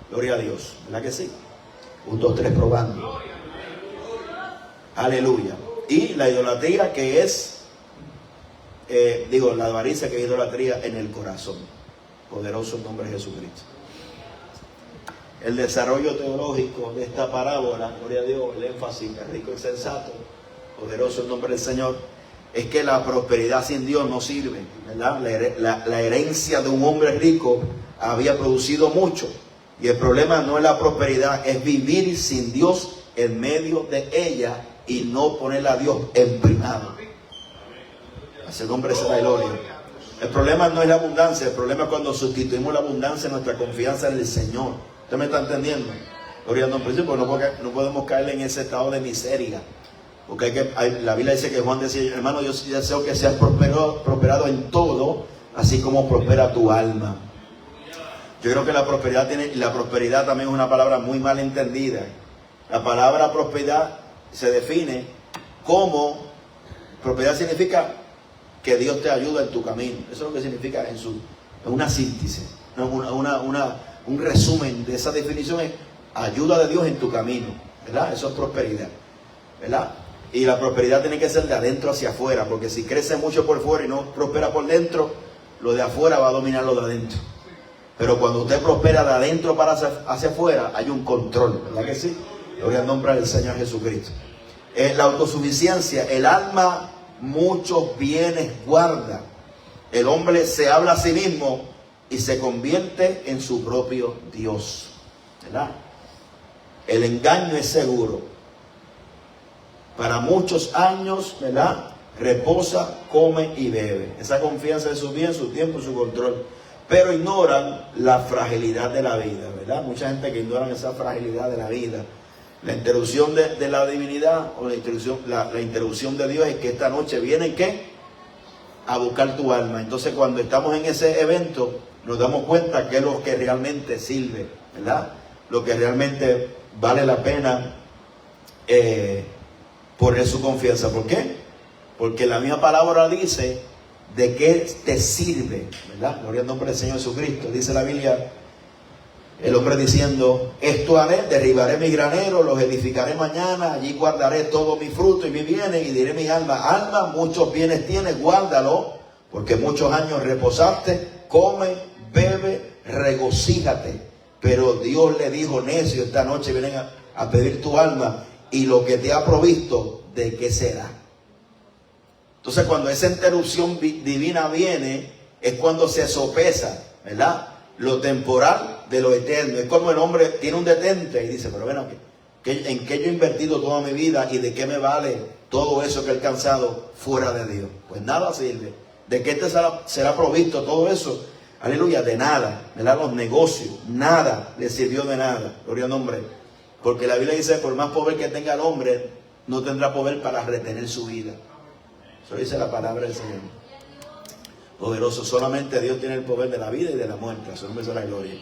Gloria a Dios, ¿verdad que sí? 1, 2, 3, probando. Aleluya. Y la idolatría, que es la avaricia, que es idolatría en el corazón. Poderoso el nombre de Jesucristo. El desarrollo teológico de esta parábola, gloria a Dios, el énfasis, el rico y sensato, poderoso el nombre del Señor, es que la prosperidad sin Dios no sirve, ¿verdad? La herencia de un hombre rico había producido mucho, y el problema no es la prosperidad, es vivir sin Dios en medio de ella y no poner a Dios en primado. A ese nombre será gloria. El problema no es la abundancia, el problema es cuando sustituimos la abundancia en nuestra confianza en el Señor. ¿Usted me está entendiendo? Gloria al nombre del Señor, porque no podemos caer en ese estado de miseria. Porque la Biblia dice que Juan decía, hermano, yo deseo que seas prosperado en todo, así como prospera tu alma. Yo creo que la prosperidad también es una palabra muy mal entendida. La palabra prosperidad se define como, prosperidad significa que Dios te ayuda en tu camino. Eso es lo que significa en una síntesis, un resumen de esa definición es ayuda de Dios en tu camino, ¿verdad? Eso es prosperidad, ¿verdad? Y la prosperidad tiene que ser de adentro hacia afuera, porque si crece mucho por fuera y no prospera por dentro, lo de afuera va a dominar lo de adentro. Pero cuando usted prospera de adentro para hacia afuera, hay un control, ¿verdad que sí? Gloria al nombre del Señor Jesucristo. La autosuficiencia, el alma muchos bienes guarda. El hombre se habla a sí mismo y se convierte en su propio Dios, ¿verdad? El engaño es seguro. Para muchos años, ¿verdad? Reposa, come y bebe. Esa confianza en su bien, su tiempo, su control. Pero ignoran la fragilidad de la vida, ¿verdad? Mucha gente que ignora esa fragilidad de la vida. La interrupción de la divinidad o la interrupción de Dios es que esta noche viene ¿qué? A buscar tu alma. Entonces cuando estamos en ese evento nos damos cuenta que es lo que realmente sirve, ¿verdad? Lo que realmente vale la pena poner su confianza. ¿Por qué? Porque la misma palabra dice de qué te sirve, ¿verdad? Gloria al nombre del Señor Jesucristo. Dice la Biblia, el hombre diciendo, esto haré, derribaré mi granero, los edificaré mañana, allí guardaré todo mi fruto y mi bienes, y diré mi alma, alma, muchos bienes tienes, guárdalo, porque muchos años reposaste, come, bebe, regocíjate. Pero Dios le dijo, necio, esta noche vienen a pedir tu alma, y lo que te ha provisto, ¿de qué será? Entonces cuando esa interrupción divina viene, es cuando se sopesa, ¿verdad? Lo temporal de lo eterno. Es como el hombre tiene un detente y dice, pero bueno, ¿en qué yo he invertido toda mi vida y de qué me vale todo eso que he alcanzado fuera de Dios? Pues nada sirve. ¿De qué te será provisto todo eso? Aleluya, de nada. ¿Verdad? Los negocios, nada le sirvió de nada. Gloria al nombre. Porque la Biblia dice, por más poder que tenga el hombre, no tendrá poder para retener su vida. Eso dice la palabra del Señor. Poderoso, solamente Dios tiene el poder de la vida y de la muerte. A su nombre sea la gloria.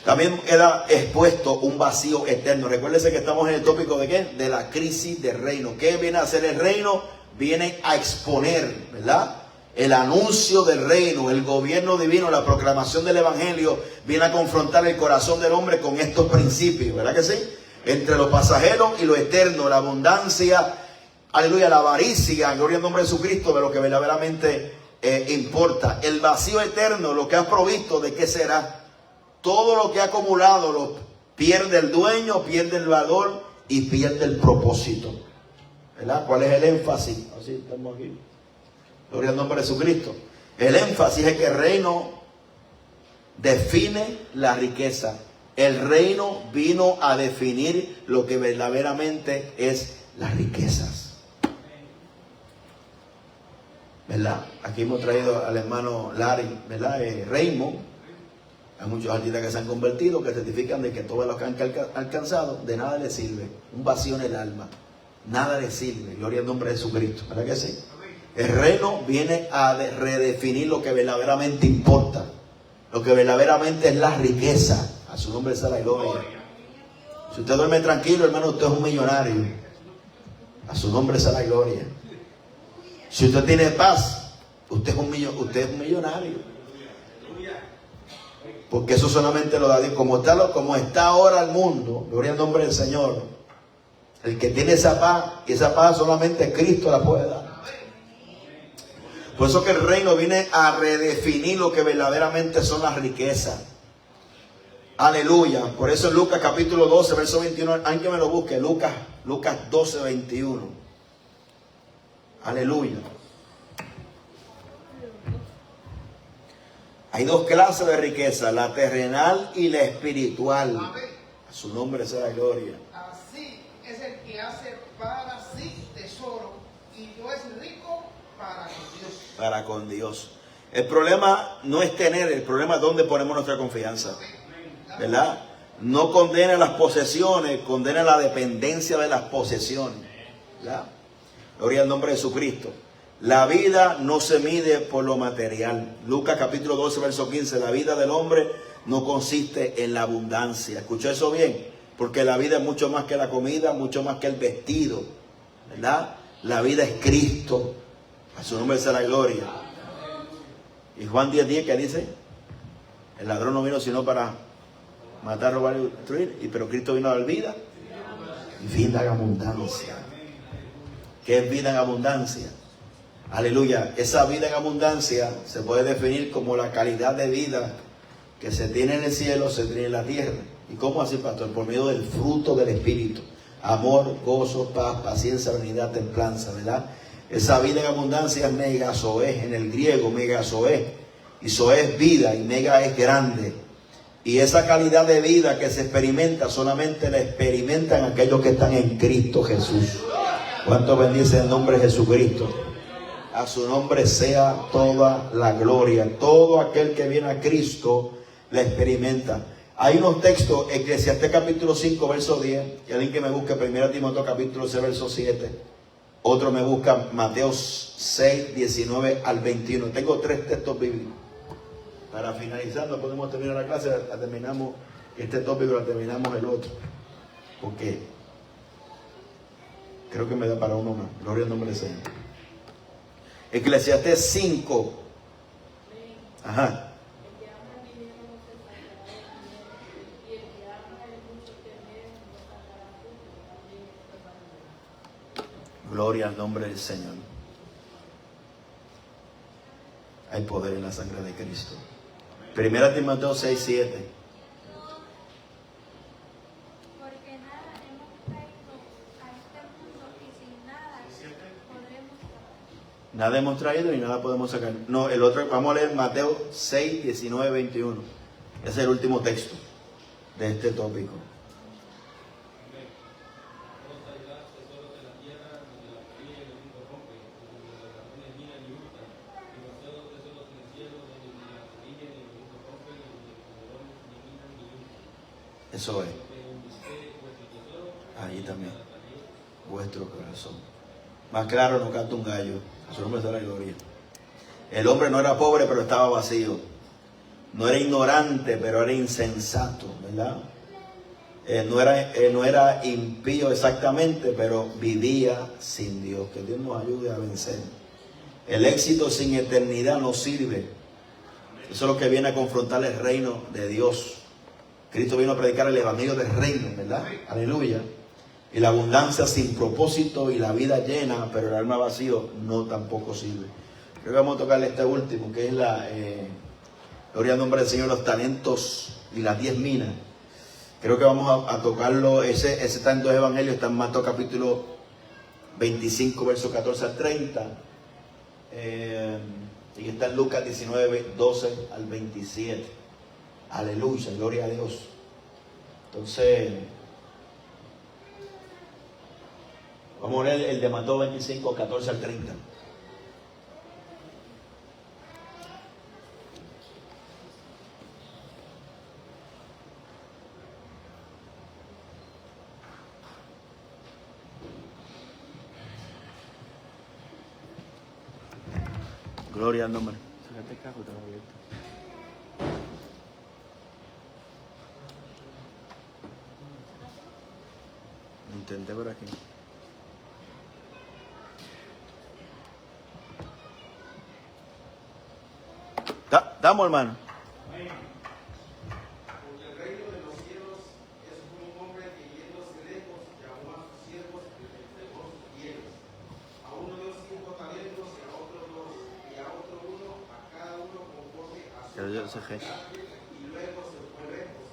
También queda expuesto un vacío eterno. Recuérdense que estamos en el tópico de ¿qué? De la crisis del reino. ¿Qué viene a hacer el reino? Viene a exponer, ¿verdad? El anuncio del reino, el gobierno divino, la proclamación del evangelio, viene a confrontar el corazón del hombre con estos principios, ¿verdad que sí? Entre lo pasajero y lo eterno, la abundancia, aleluya, la avaricia, gloria al nombre de Jesucristo, de lo que verdaderamente importa. El vacío eterno, lo que has provisto, ¿de qué será? Todo lo que ha acumulado lo pierde el dueño, pierde el valor y pierde el propósito, ¿verdad? ¿Cuál es el énfasis? Así estamos aquí. Gloria al nombre de Jesucristo. El énfasis es que el reino define la riqueza. El reino vino a definir lo que verdaderamente es las riquezas, ¿verdad? Aquí hemos traído al hermano Larry, ¿verdad? Raymond. Hay muchos artistas que se han convertido, que certifican de que todo lo que han alcanzado, de nada les sirve. Un vacío en el alma. Nada les sirve. Gloria al nombre de Jesucristo. ¿Verdad que sí? El reino viene a redefinir lo que verdaderamente importa. Lo que verdaderamente es la riqueza. A su nombre sea la gloria. Si usted duerme tranquilo, hermano, usted es un millonario. A su nombre sea la gloria. Si usted tiene paz, usted es un millonario. Porque eso solamente lo da Dios. Como está ahora el mundo, gloria al nombre del Señor. El que tiene esa paz solamente Cristo la puede dar. Por eso que el reino viene a redefinir lo que verdaderamente son las riquezas. Aleluya. Por eso en Lucas capítulo 12, verso 21, alguien que me lo busque, Lucas 12, 21. Aleluya. Hay dos clases de riqueza, la terrenal y la espiritual. Amén. A su nombre sea la gloria. Así es el que hace para sí tesoro y no es rico para con Dios. Para con Dios. El problema no es tener, el problema es dónde ponemos nuestra confianza, ¿verdad? No condena las posesiones, condena la dependencia de las posesiones. ¿Verdad? Gloria al nombre de Jesucristo. La vida no se mide por lo material. Lucas capítulo 12, verso 15. La vida del hombre no consiste en la abundancia. ¿Escuchó eso bien? Porque la vida es mucho más que la comida, mucho más que el vestido. ¿Verdad? La vida es Cristo. A su nombre sea la gloria. Y Juan 10:10, ¿qué dice? El ladrón no vino sino para matar, robar y destruir. Pero Cristo vino a dar vida. Vida en abundancia. ¿Qué es vida en abundancia? Aleluya. Esa vida en abundancia se puede definir como la calidad de vida que se tiene en el cielo, se tiene en la tierra. ¿Y cómo así, pastor? Por medio del fruto del Espíritu. Amor, gozo, paz, paciencia, benignidad, templanza, ¿verdad? Esa vida en abundancia es megazoé, en el griego, megazoé. Y zoé es vida y mega es grande. Y esa calidad de vida que se experimenta, solamente la experimentan aquellos que están en Cristo Jesús. ¿Cuánto bendice el nombre de Jesucristo? A su nombre sea toda la gloria. Todo aquel que viene a Cristo la experimenta. Hay unos textos, Eclesiastés capítulo 5, verso 10. Y alguien que me busque 1 Timoteo capítulo 6, verso 7. Otro me busca Mateo 6, 19 al 21. Tengo 3 textos bíblicos. Para finalizar, no podemos terminar la clase, la terminamos este tópico, la terminamos el otro. Porque creo que me da para uno más. Gloria al nombre del Señor. Eclesiastés 5. Ajá. Gloria al nombre del Señor. Hay poder en la sangre de Cristo. 1 Timoteo 6, 7. Porque nada hemos traído a este mundo y sin nada podremos sacar. Nada hemos traído y nada podemos sacar. No, el otro, vamos a leer Mateo 6, 19, 21. Ese es el último texto de este tópico. Eso es. Ahí también. Vuestro corazón. Más claro no canta un gallo. A su nombre sea la gloria. El hombre no era pobre, pero estaba vacío. No era ignorante, pero era insensato, ¿verdad? No era impío exactamente, pero vivía sin Dios. Que Dios nos ayude a vencer. El éxito sin eternidad no sirve. Eso es lo que viene a confrontar el reino de Dios. Cristo vino a predicar el evangelio del reino, ¿verdad? Aleluya. Y la abundancia sin propósito y la vida llena, pero el alma vacío, no tampoco sirve. Creo que vamos a tocarle este último, que es la gloria al nombre del Señor, los talentos y las 10 minas. Creo que vamos a tocarlo. Ese está en 2 evangelios, está en Mateo capítulo 25, versos 14 al 30. Y está en Lucas 19, 12 al 27. Aleluya, gloria a Dios. Entonces, vamos a leer el de Mateo 25, 14 al 30. Gloria al nombre. Sácate el cajo, está abierto. Intenté por aquí. Damos, hermano. Porque el reino de los cielos es como un hombre que yéndose lejos llamó a sus siervos y les entregó sus bienes. A uno dio 5 talentos y a otro 2 y a otro 1, a cada uno conforme a su capacidad. Y luego se fue lejos.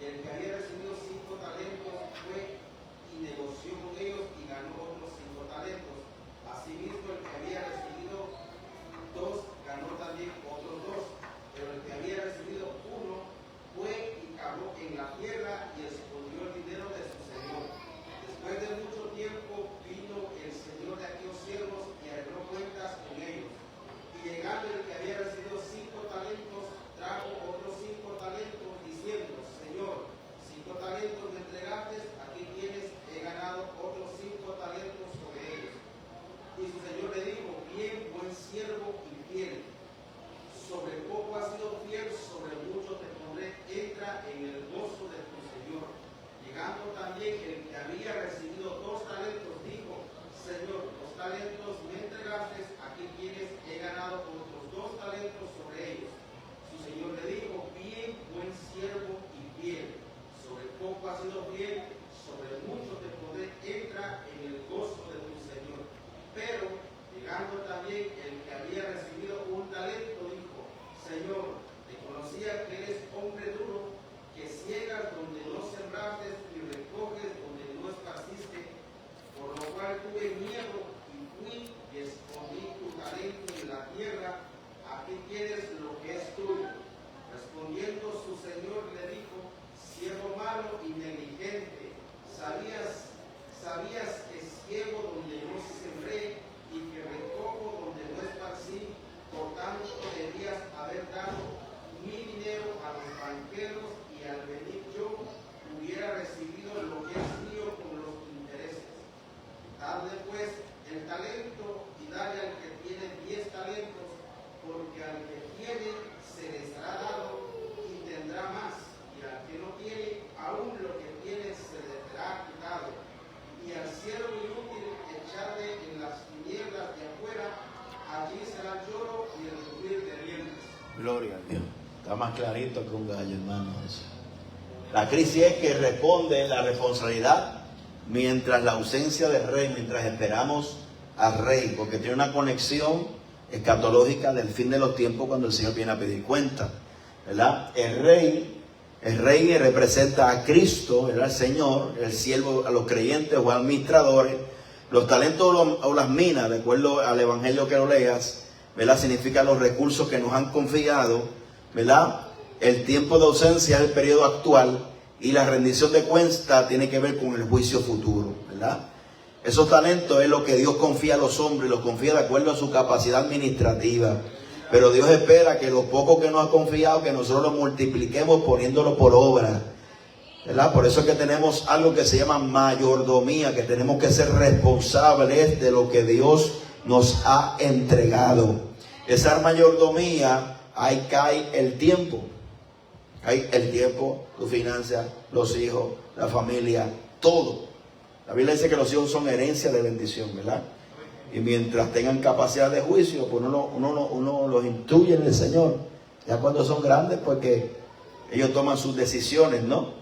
Y el que había recibido 5 talentos fue y negoció con ellos y ganó otros 5 talentos. Asimismo, el que había recibido 2 ganó también otros 2. Pero el que había recibido 1 fue y cavó en la tierra y escondió el dinero de su señor. Después de mucho tiempo vino el señor de aquellos siervos y arregló cuentas con ellos. Y llegando el que había recibido 5 talentos, trajo otros el sufrir de riendas. Gloria a Dios. Está más clarito que un gallo, hermano. Eso. La crisis es que responde la responsabilidad mientras la ausencia del rey, mientras esperamos al rey, porque tiene una conexión escatológica del fin de los tiempos cuando el Señor viene a pedir cuenta, ¿verdad? El rey representa a Cristo, ¿verdad? El Señor, el siervo a los creyentes o administradores. Los talentos o las minas, de acuerdo al evangelio que lo leas, ¿verdad? Significa los recursos que nos han confiado, ¿verdad? El tiempo de ausencia es el periodo actual y la rendición de cuenta tiene que ver con el juicio futuro, ¿verdad? Esos talentos es lo que Dios confía a los hombres, los confía de acuerdo a su capacidad administrativa. Pero Dios espera que lo poco que nos ha confiado, que nosotros lo multipliquemos poniéndolo por obra, ¿verdad? Por eso es que tenemos algo que se llama mayordomía, que tenemos que ser responsables de lo que Dios nos ha entregado. Esa mayordomía, ahí cae el tiempo. Hay el tiempo, tu finanzas, los hijos, la familia, todo. La Biblia dice que los hijos son herencia de bendición, ¿verdad? Y mientras tengan capacidad de juicio, pues uno los instruye en el Señor. Ya cuando son grandes, pues que ellos toman sus decisiones, ¿no?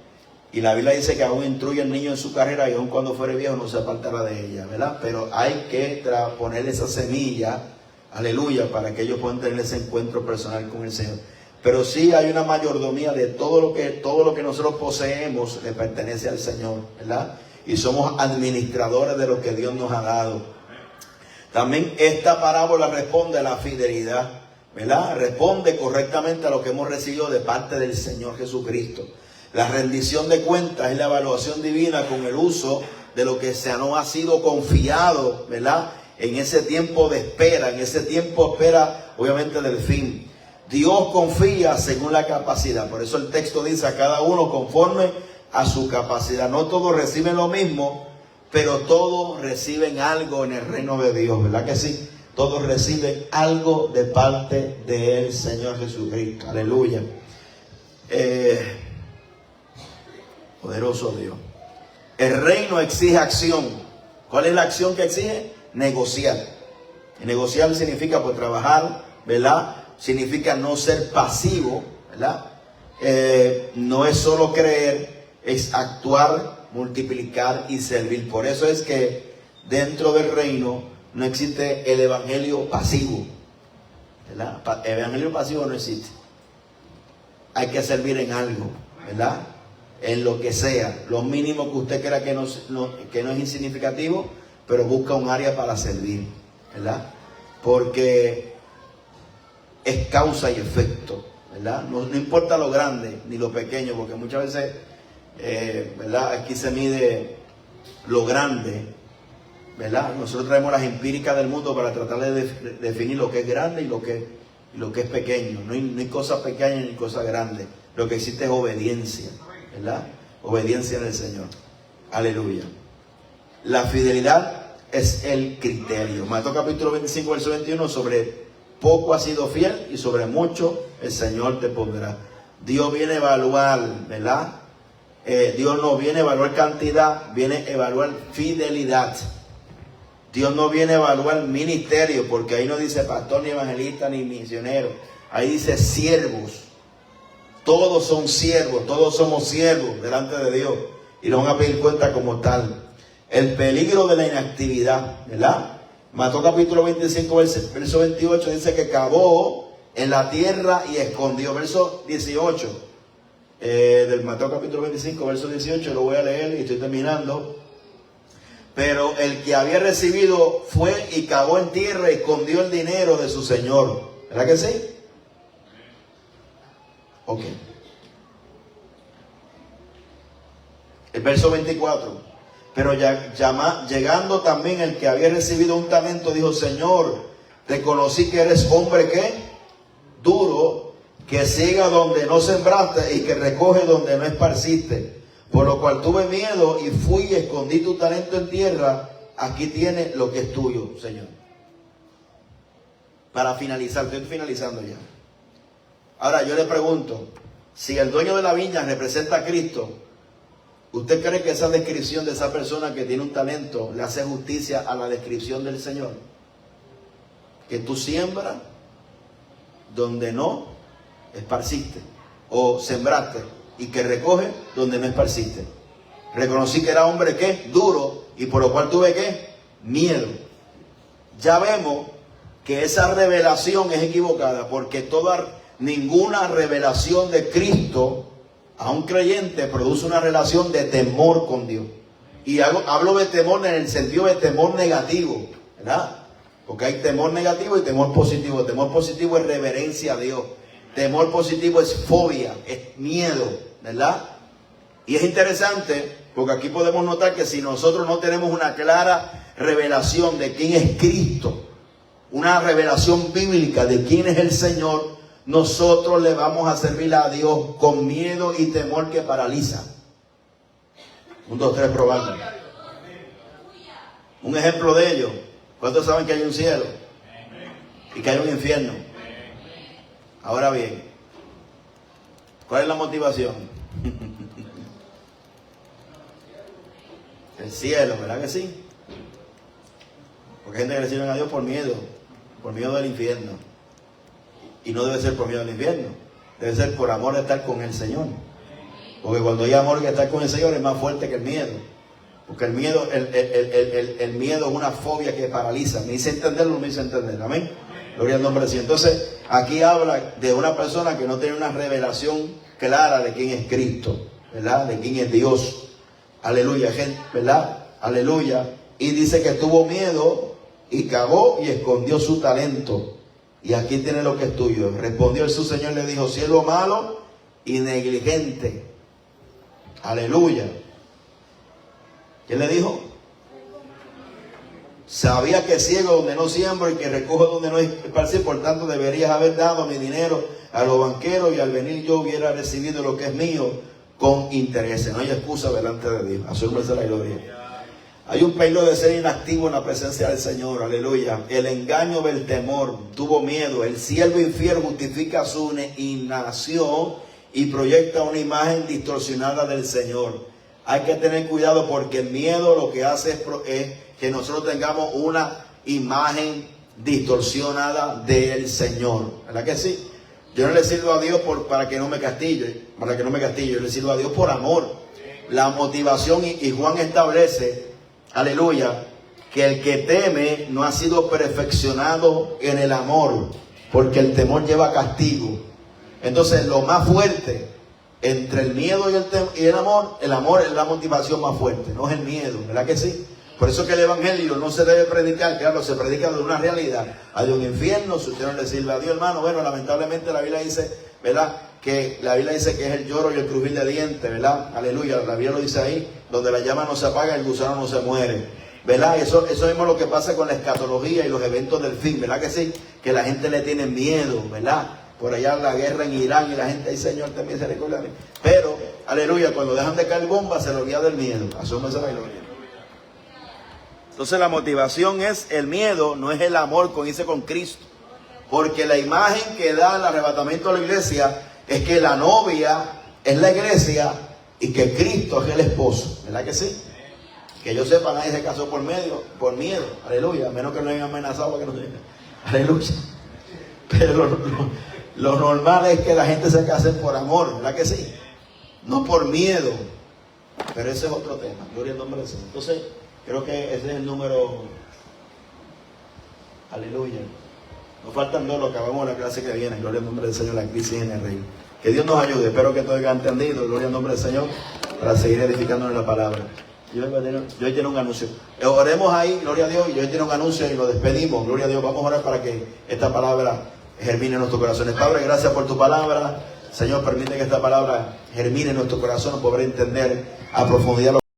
Y la Biblia dice que aún instruye al niño en su carrera y aún cuando fuere viejo no se apartará de ella, ¿verdad? Pero hay que poner esa semilla, aleluya, para que ellos puedan tener ese encuentro personal con el Señor. Pero sí hay una mayordomía de todo lo que nosotros poseemos le pertenece al Señor, ¿verdad? Y somos administradores de lo que Dios nos ha dado. También esta parábola responde a la fidelidad, ¿verdad? Responde correctamente a lo que hemos recibido de parte del Señor Jesucristo. La rendición de cuentas es la evaluación divina con el uso de lo que se nos ha sido confiado, ¿verdad? En ese tiempo de espera, obviamente del fin. Dios confía según la capacidad. Por eso el texto dice a cada uno conforme a su capacidad. No todos reciben lo mismo, pero todos reciben algo en el reino de Dios, ¿verdad que sí? Todos reciben algo de parte del Señor Jesucristo. Aleluya. Poderoso Dios. El reino exige acción. ¿Cuál es la acción que exige? Negociar. Y negociar significa pues trabajar, ¿verdad? Significa no ser pasivo, ¿verdad? No es solo creer, es actuar, multiplicar y servir. Por eso es que dentro del reino no existe el evangelio pasivo, ¿verdad? El evangelio pasivo no existe. Hay que servir en algo, ¿verdad? En lo que sea, lo mínimo que usted crea que no es insignificativo, pero busca un área para servir, ¿verdad? Porque es causa y efecto, ¿verdad? No importa lo grande ni lo pequeño, porque muchas veces, ¿verdad? Aquí se mide lo grande, ¿verdad? Nosotros traemos las empíricas del mundo para tratar de definir lo que es grande y lo que es pequeño. No hay cosas pequeñas ni cosas grandes. Lo que existe es obediencia, ¿verdad? Obediencia en el Señor. Aleluya. La fidelidad es el criterio. Mateo capítulo 25, verso 21, sobre poco has sido fiel y sobre mucho el Señor te pondrá. Dios viene a evaluar, ¿verdad? Dios no viene a evaluar cantidad, viene a evaluar fidelidad. Dios no viene a evaluar ministerio, porque ahí no dice pastor, ni evangelista, ni misionero. Ahí dice siervos. Todos son siervos, todos somos siervos delante de Dios. Y nos van a pedir cuenta como tal. El peligro de la inactividad, ¿verdad? Mateo capítulo 25, verso 28 dice que cavó en la tierra y escondió. Verso 18 del Mateo capítulo 25, verso 18, lo voy a leer y estoy terminando. Pero el que había recibido fue y cavó en tierra y escondió el dinero de su señor. ¿Verdad que sí? Ok. El verso 24. Pero llegando también el que había recibido un talento, dijo: Señor, te conocí que eres hombre ¿qué? Duro, que ciega donde no sembraste y que recoge donde no esparciste. Por lo cual tuve miedo y fui y escondí tu talento en tierra. Aquí tienes lo que es tuyo, Señor. Para finalizar, estoy finalizando ya. Ahora yo le pregunto, si el dueño de la viña representa a Cristo, ¿usted cree que esa descripción de esa persona que tiene un talento le hace justicia a la descripción del Señor? Que tú siembras donde no esparciste, o sembraste, y que recoge donde no esparciste. Reconocí que era hombre, ¿qué? Duro, y por lo cual tuve, ¿qué? Miedo. Ya vemos que esa revelación es equivocada, porque ninguna revelación de Cristo a un creyente produce una relación de temor con Dios. Y hablo de temor en el sentido de temor negativo, ¿verdad? Porque hay temor negativo y temor positivo. Temor positivo es reverencia a Dios. Temor positivo es fobia, es miedo, ¿verdad? Y es interesante porque aquí podemos notar que si nosotros no tenemos una clara revelación de quién es Cristo, una revelación bíblica de quién es el Señor, nosotros le vamos a servir a Dios con miedo y temor que paraliza. 1, 2, 3, probando. Un ejemplo de ello. ¿Cuántos saben que hay un cielo? Y que hay un infierno. Ahora bien, ¿cuál es la motivación? El cielo, ¿verdad que sí? Porque hay gente que le sirven a Dios por miedo del infierno. Y no debe ser por miedo del infierno, debe ser por amor de estar con el Señor. Porque cuando hay amor de estar con el Señor es más fuerte que el miedo. Porque el miedo es una fobia que paraliza. Me hice entenderlo, no me hice entender. Amén. Gloria al nombre del Señor. Entonces, aquí habla de una persona que no tiene una revelación clara de quién es Cristo, ¿verdad? De quién es Dios. Aleluya, gente, ¿verdad? Aleluya. Y dice que tuvo miedo y cavó y escondió su talento. Y aquí tiene lo que es tuyo. Respondió su Señor y le dijo: siervo malo y negligente. Aleluya. ¿Qué le dijo? Sabía que ciego donde no siembro y que recojo donde no esparcí, por tanto deberías haber dado mi dinero a los banqueros y al venir yo hubiera recibido lo que es mío con interés. No hay excusa delante de Dios. A su nombre sea la gloria. Hay un peligro de ser inactivo en la presencia del Señor. Aleluya. El engaño del temor. Tuvo miedo. El siervo infiel justifica su inacción y proyecta una imagen distorsionada del Señor. Hay que tener cuidado porque el miedo lo que hace es que nosotros tengamos una imagen distorsionada del Señor. ¿Verdad que sí? Yo no le sirvo a Dios para que no me castigue. Yo le sirvo a Dios por amor. La motivación, y Juan establece, aleluya, que el que teme no ha sido perfeccionado en el amor, porque el temor lleva castigo. Entonces, lo más fuerte entre el miedo y el amor es la motivación más fuerte, no es el miedo, ¿verdad que sí? Por eso que el evangelio no se debe predicar, claro, se predica de una realidad. Hay un infierno, si usted no le sirve a Dios, hermano. Bueno, lamentablemente la Biblia dice, ¿verdad? Que la Biblia dice que es el lloro y el crujir de dientes, ¿verdad? Aleluya, la Biblia lo dice ahí, donde la llama no se apaga, el gusano no se muere, ¿verdad? Eso mismo es lo que pasa con la escatología y los eventos del fin, ¿verdad que sí? Que la gente le tiene miedo, ¿verdad? Por allá la guerra en Irán y la gente dice: Señor, ten misericordia de mí. Pero, aleluya, cuando dejan de caer bombas se le olvida del miedo. Asúmese la gloria. Entonces la motivación es el miedo, no es el amor con irse con Cristo. Porque la imagen que da el arrebatamiento de la iglesia es que la novia es la iglesia y que Cristo es el esposo. ¿Verdad que sí? Que yo sepa, nadie se casó por miedo. Aleluya. A menos que no hayan amenazado para que no se diga. Aleluya. Pero lo normal es que la gente se case por amor. ¿Verdad que sí? No por miedo. Pero ese es otro tema. Gloria al nombre del Señor. Entonces, creo que ese es el número. Aleluya. Nos faltan dos, lo acabamos la clase que viene. Gloria al nombre del Señor, la crisis en el reino. Que Dios nos ayude. Espero que todos hayan entendido. Gloria al nombre del Señor. Para seguir edificándonos en la palabra. Yo hoy tiene un anuncio. Oremos ahí, gloria a Dios. Y hoy tiene un anuncio y lo despedimos. Gloria a Dios. Vamos a orar para que esta palabra germine en nuestros corazones. Padre, gracias por tu palabra. Señor, permite que esta palabra germine en nuestro corazón, poder entender a profundidad